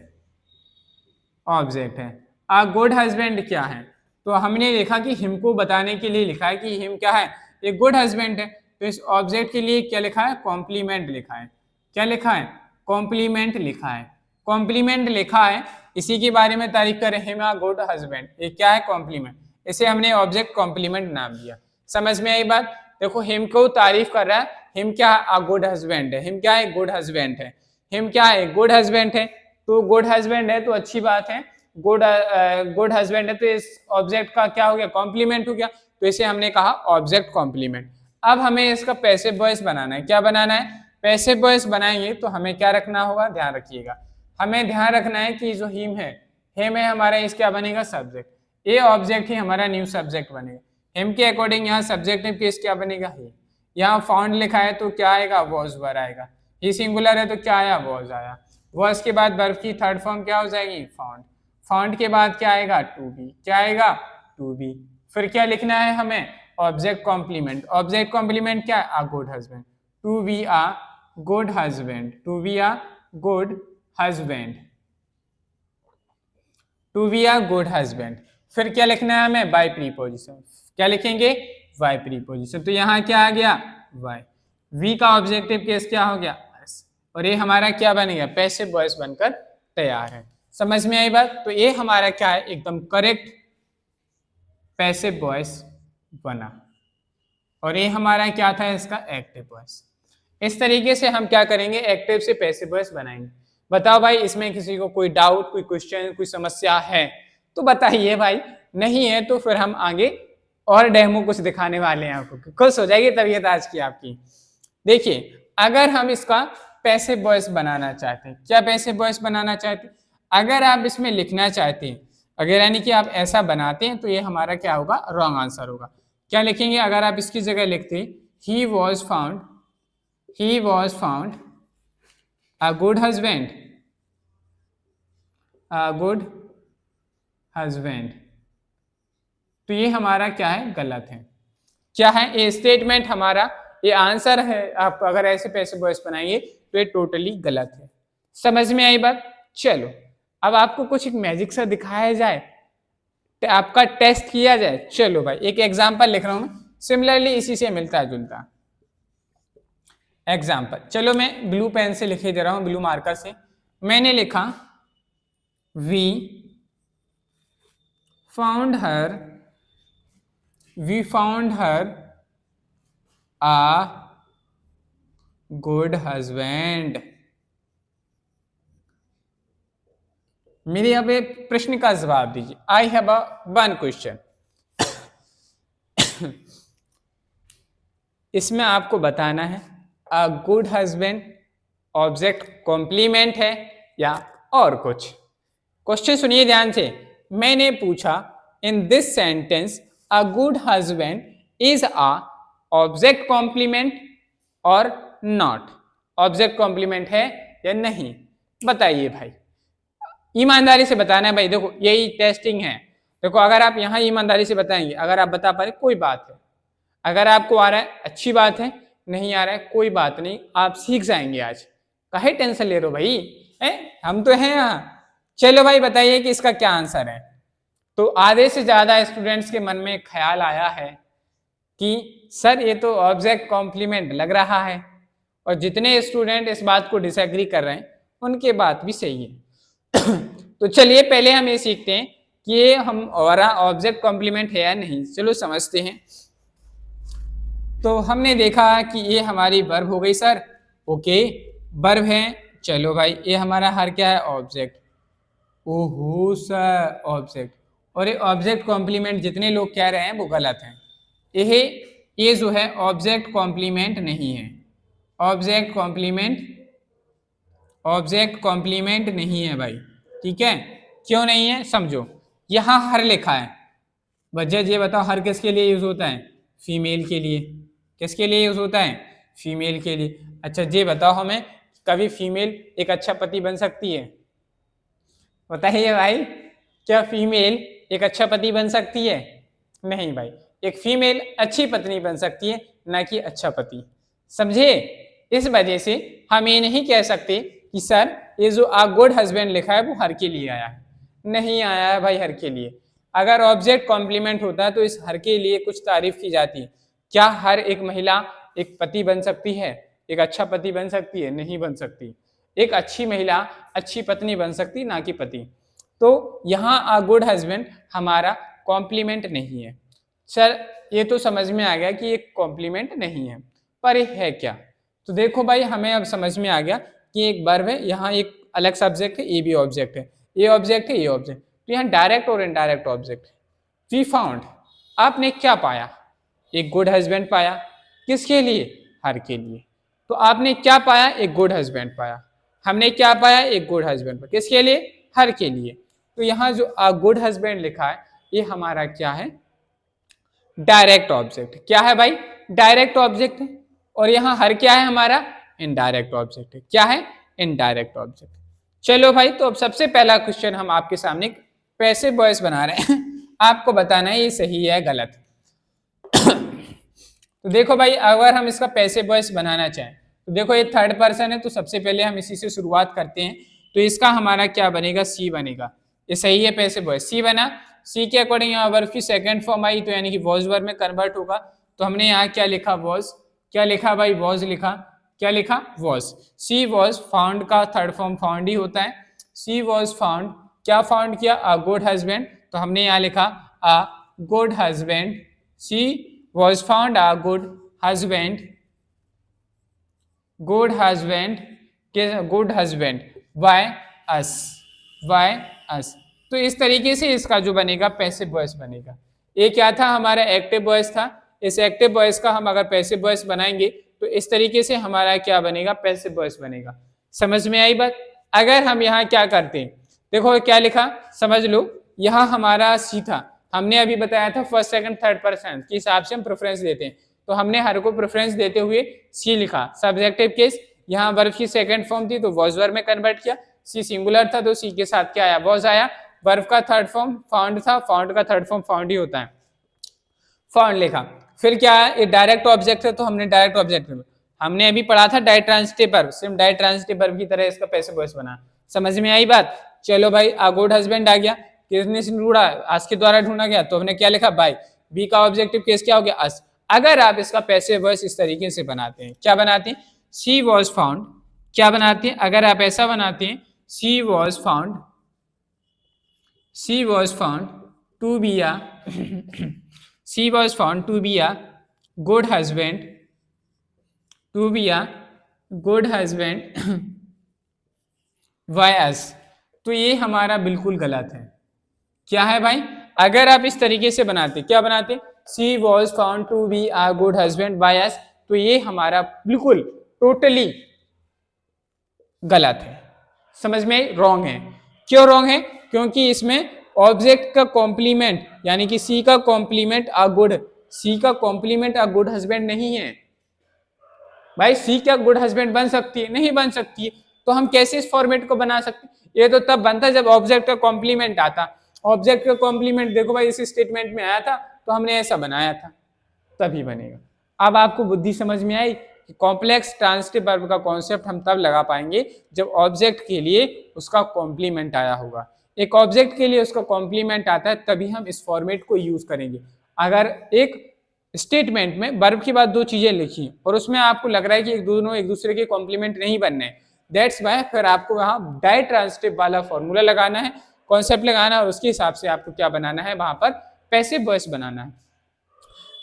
ऑब्जेक्ट है। अ गुड हस्बैंड क्या है, तो हमने देखा कि हिम को बताने के लिए लिखा है कि हिम क्या है, एक गुड हस्बैंड है। तो इस ऑब्जेक्ट के लिए क्या लिखा है, कॉम्प्लीमेंट लिखा है। क्या लिखा है, कॉम्प्लीमेंट लिखा है। कॉम्प्लीमेंट लिखा है, इसी के बारे में तारीफ कर हिम अ गुड हस्बैंड। ये क्या है, कॉम्प्लीमेंट। इसे हमने ऑब्जेक्ट कॉम्प्लीमेंट नाम दिया। समझ में आई बात। देखो हिम को तारीफ कर रहा है, हिम क्या है, अ गुड हस्बैंड है। हिम क्या है, गुड हस्बैंड है। हिम क्या है, गुड हस्बैंड है। तो गुड हस्बैंड है तो अच्छी बात है। गुड हस्बैंड है तो इस ऑब्जेक्ट का क्या हो गया, कॉम्प्लीमेंट हो गया। तो इसे हमने कहा ऑब्जेक्ट कॉम्प्लीमेंट। अब हमें इसका पैसिव वॉइस बनाना है। क्या बनाना है, पैसिव वॉइस बनाएंगे तो हमें क्या रखना होगा, ध्यान रखिएगा। हमें ध्यान रखना है कि जो हिम है हमारा, इस क्या बनेगा, सब्जेक्ट। ये ऑब्जेक्ट ही हमारा न्यू सब्जेक्ट बनेगा। हिम के अकॉर्डिंग यहाँ सब्जेक्टिव केस क्या बनेगा, ही। यहाँ फाउंड लिखा है तो क्या आएगा, वॉज वर आएगा। ही सिंगुलर है तो क्या आया, वॉज आया। वॉज के बाद वर्ब की थर्ड फॉर्म क्या हो जाएगी, फाउंड। फाउंड के बाद क्या आएगा, टू बी। क्या आएगा, टू बी। फिर क्या लिखना है हमें, ऑब्जेक्ट कॉम्प्लीमेंट। ऑब्जेक्ट कॉम्प्लीमेंट क्या है, a good husband. To be a good husband, to be a good husband, to be a good husband. फिर क्या लिखना है हमें, बाय प्रीपोजिशन। क्या लिखेंगे, बाय प्रीपोजिशन। तो यहाँ क्या आ गया, बाय। वी का ऑब्जेक्टिव केस क्या हो गया, एस। और ये हमारा क्या बन गया, पैसिव वॉइस बनकर तैयार है। समझ में आई बात। तो ये हमारा क्या है, एकदम करेक्ट पैसिव वॉइस बना। और ये हमारा क्या था, इसका एक्टिव वॉइस। इस तरीके से हम क्या करेंगे, एक्टिव से पैसिव वॉइस बनाएंगे। बताओ भाई, इसमें किसी को कोई डाउट, कोई क्वेश्चन, कोई समस्या है तो बताइए भाई। नहीं है तो फिर हम आगे और डेमो कुछ दिखाने वाले हैं आपको, खुश हो जाएगी तबीयत आज की आपकी। देखिए, अगर हम इसका पैसिव वॉइस बनाना चाहते हैं, क्या पैसिव वॉइस बनाना चाहते हैं, अगर आप इसमें लिखना चाहते हैं, अगर यानी कि आप ऐसा बनाते हैं तो ये हमारा क्या होगा, रॉन्ग आंसर होगा। क्या लिखेंगे, अगर आप इसकी जगह लिखते he was found, he was found a good husband, a good husband, तो ये हमारा क्या है, गलत है। क्या है, ये स्टेटमेंट हमारा, ये आंसर है। आप अगर ऐसे पैसिव वॉइस बनाएंगे तो ये टोटली गलत है। समझ में आई बात। चलो अब आपको कुछ एक मैजिक सा दिखाया जाए, तो आपका टेस्ट किया जाए। चलो भाई, एक एग्जांपल लिख रहा हूं मैं, सिमिलरली इसी से मिलता जुलता एग्जाम्पल। चलो मैं ब्लू पेन से लिखे दे रहा हूं, ब्लू मार्कर से। मैंने लिखा we found her a good husband. मेरे अब एक प्रश्न का जवाब दीजिए। I have one question. इसमें आपको बताना है a good husband object complement है या और कुछ। क्वेश्चन सुनिए ध्यान से। मैंने पूछा in this sentence a good husband is a object complement or not. Object complement है या नहीं, बताइए भाई। ईमानदारी से बताना है भाई। देखो यही टेस्टिंग है। देखो अगर आप यहाँ ईमानदारी से बताएंगे, अगर आप बता पा रहे कोई बात है, अगर आपको आ रहा है अच्छी बात है, नहीं आ रहा है कोई बात नहीं, आप सीख जाएंगे आज। काहे टेंशन ले रहे हो भाई, हम तो हैं यहाँ। चलो भाई बताइए कि इसका क्या आंसर है। तो आधे से ज्यादा स्टूडेंट्स के मन में ख्याल आया है कि सर ये तो ऑब्जेक्ट कॉम्प्लीमेंट लग रहा है, और जितने स्टूडेंट इस बात को डिसएग्री कर रहे हैं उनके बात भी सही है। तो चलिए पहले हम ये सीखते हैं कि ये हमारा ऑब्जेक्ट कॉम्प्लीमेंट है या नहीं। चलो समझते हैं। तो हमने देखा कि ये हमारी वर्ब हो गई सर, ओके वर्ब है। चलो भाई ये हमारा हर क्या है, ऑब्जेक्ट। ओहो सर ऑब्जेक्ट, और ये ऑब्जेक्ट कॉम्प्लीमेंट जितने लोग कह रहे हैं वो गलत है। ये जो है ऑब्जेक्ट कॉम्प्लीमेंट नहीं है, ऑब्जेक्ट कॉम्प्लीमेंट नहीं है भाई। ठीक है, क्यों नहीं है समझो। यहाँ हर लिखा है, वजह ये बताओ हर किसके लिए यूज होता है, फीमेल के लिए। किसके लिए यूज होता है, फीमेल के लिए। अच्छा ये बताओ हमें, कभी फीमेल एक अच्छा पति बन सकती है, बताइए भाई। क्या फीमेल एक अच्छा पति बन सकती है, नहीं भाई। एक फीमेल अच्छी पत्नी बन सकती है, ना कि अच्छा पति। समझे। इस वजह से हम ये नहीं कह सकते कि सर ये जो आ गुड हस्बैंड लिखा है वो हर के लिए आया है, नहीं आया है भाई हर के लिए। अगर ऑब्जेक्ट कॉम्प्लीमेंट होता है तो इस हर के लिए कुछ तारीफ की जाती है। क्या हर एक महिला एक पति बन सकती है, एक अच्छा पति बन सकती है, नहीं बन सकती। एक अच्छी महिला अच्छी पत्नी बन सकती, ना कि पति। तो यहाँ आ गुड हस्बैंड हमारा कॉम्प्लीमेंट नहीं है। सर ये तो समझ में आ गया कि ये कॉम्प्लीमेंट नहीं है, पर ये है क्या। तो देखो भाई हमें अब समझ में आ गया कि एक वर्ब है, यहाँ एक अलग सब्जेक्ट है, ये भी ऑब्जेक्ट है, ये ऑब्जेक्ट है, ये ऑब्जेक्ट। तो यहाँ डायरेक्ट और इनडायरेक्ट ऑब्जेक्ट है। वी फाउंड, आपने क्या पाया, एक गुड हस्बैंड पाया। किसके लिए, हर के लिए। तो आपने क्या पाया, एक गुड हस्बैंड पाया। हमने क्या पाया, एक गुड हस्बैंड पाया। किसके लिए, हर के लिए। तो यहाँ जो अ गुड हस्बैंड लिखा है ये हमारा क्या है, डायरेक्ट ऑब्जेक्ट। क्या है भाई, डायरेक्ट ऑब्जेक्ट है। और यहाँ हर क्या है हमारा, इनडायरेक्ट ऑब्जेक्ट है। क्या है? Indirect object. चलो भाई, तो अब सबसे पहला क्वेश्चन हम आपके सामने पैसिव वॉइस बना रहे हैं आपको बताना है ये सही है गलत। तो देखो भाई, अगर हम इसका पैसिव वॉइस बनाना चाहें तो देखो ये थर्ड पर्सन है, तो सबसे पहले हम इसी से शुरुआत करते हैं। तो इसका हमारा क्या बनेगा? सी बनेगा। ये सही है, पैसिव वॉइस सी बना। सी के अकॉर्डिंग यहाँ वर्ब की सेकंड फॉर्म आई, तो यानी कि वॉज वर्ब में कन्वर्ट होगा। तो हमने यहाँ क्या लिखा? वॉज। क्या लिखा भाई? वॉज लिखा। क्या लिखा? वॉज। सी वॉज फाउंड का थर्ड फॉर्म फाउंड ही होता है। सी वॉज फाउंड, क्या फाउंड किया? A good husband. तो हमने यहाँ लिखा a good husband. She was found a good husband. Good husband, good husband by us, by us. तो इस तरीके से इसका जो बनेगा पैसिव वॉइस बनेगा। ये क्या था? हमारा एक्टिव वॉइस था। इस एक्टिव वॉइस का हम अगर पैसिव वॉइस बनाएंगे तो इस तरीके से हमारा क्या बनेगा? पैसिव वॉइस बनेगा। समझ में आई बात? अगर हम यहाँ क्या करते हैं, देखो क्या लिखा, समझ लो। यहाँ हमारा सी था, हमने अभी बताया था फर्स्ट सेकंड थर्ड पर्सन के हिसाब से हम प्रेफरेंस देते हैं, तो हमने हर को प्रेफरेंस देते हुए सी लिखा। सब्जेक्टिव केस, यहाँ वर्ब की सेकंड फॉर्म थी तो वॉज वर्ब में कन्वर्ट किया। सी सिंगुलर था तो सी के साथ क्या आया? वॉज आया। वर्ब का थर्ड फॉर्म फाउंड था, फाउंड का थर्ड फॉर्म फाउंड ही होता है, फाउंड लिखा। फिर क्या है? ये डायरेक्ट ऑब्जेक्ट है तो हमने डायरेक्ट ऑब्जेक्ट, हमने अभी पढ़ा था डायट्रांजिटिव वर्ब, सिर्फ डायट्रांजिटिव वर्ब की तरह इसका पैसिव वॉइस बना। समझ में आई बात? चलो भाई, अ गुड हस्बैंड आ गया, किसने से ढूंढा? अस के द्वारा ढूंढा गया, तो हमने क्या लिखा? बाय। बी का ऑब्जेक्टिव केस क्या हो गया? अस। अगर आप इसका पैसिव वॉइस इस तरीके से बनाते हैं, क्या बनाते हैं? सी वॉज फाउंड, क्या बनाते हैं? अगर आप ऐसा बनाते हैं, she was found, she was found to be a she was found to be a good husband, to be a good husband by us. तो ये हमारा बिल्कुल गलत है। क्या है भाई? अगर आप इस तरीके से बनाते, क्या बनाते? She was found to be a good husband by us, तो ये हमारा बिल्कुल टोटली गलत है। समझ में? रॉन्ग है। क्यों रॉन्ग है? क्योंकि इसमें ऑब्जेक्ट का कॉम्प्लीमेंट यानी कि सी का कॉम्प्लीमेंट अ गुड, सी का कॉम्प्लीमेंट अ गुड हस्बैंड नहीं है भाई। सी क्या गुड हस्बैंड बन सकती है? नहीं बन सकती है। तो हम कैसे इस फॉर्मेट को बना सकते? ये तो तब बनता जब ऑब्जेक्ट का कॉम्प्लीमेंट आता। ऑब्जेक्ट का कॉम्प्लीमेंट देखो भाई इस स्टेटमेंट में आया था तो हमने ऐसा बनाया था, तभी बनेगा। अब आपको बुद्धि समझ में आई कि कॉम्प्लेक्स ट्रांजिटिव वर्ब का कॉन्सेप्ट हम तब लगा पाएंगे जब ऑब्जेक्ट के लिए उसका कॉम्प्लीमेंट आया होगा। एक ऑब्जेक्ट के लिए उसका कॉम्प्लीमेंट आता है तभी हम इस फॉर्मेट को यूज करेंगे। अगर एक स्टेटमेंट में वर्ब के बाद दो चीजें लिखी और उसमें आपको लग रहा है कि दोनों एक दूसरे के कॉम्प्लीमेंट नहीं बनने, दैट्स वाई फिर आपको वहां डायट्रांजिटिव वाला फॉर्मूला लगाना है, कॉन्सेप्ट लगाना है और उसके हिसाब से आपको क्या बनाना है? वहां पर पैसिव वॉइस बनाना है।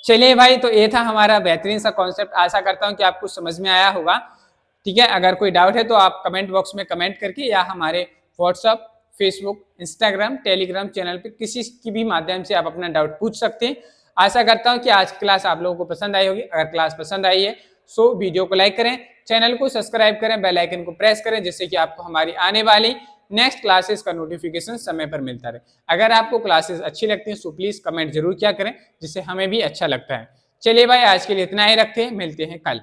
चलिए भाई, तो ये था हमारा बेहतरीन सा कॉन्सेप्ट। आशा करता हूँ कि आपको समझ में आया होगा। ठीक है, अगर कोई डाउट है तो आप कमेंट बॉक्स में कमेंट करके या हमारे WhatsApp, Facebook, Instagram, Telegram channel पे किसी की भी माध्यम से आप अपना डाउट पूछ सकते हैं। आशा करता हूँ कि आज की क्लास आप लोगों को पसंद आई होगी। अगर क्लास पसंद आई है सो वीडियो को लाइक करें, चैनल को सब्सक्राइब करें, बेल आइकन को प्रेस करें, जिससे कि आपको हमारी आने वाली नेक्स्ट क्लासेस का नोटिफिकेशन समय पर मिलता रहे। अगर आपको क्लासेस अच्छी लगती हैं सो प्लीज कमेंट जरूर क्या करें, जिससे हमें भी अच्छा लगता है। चलिए भाई, आज के लिए इतना ही रखते हैं, मिलते हैं कल।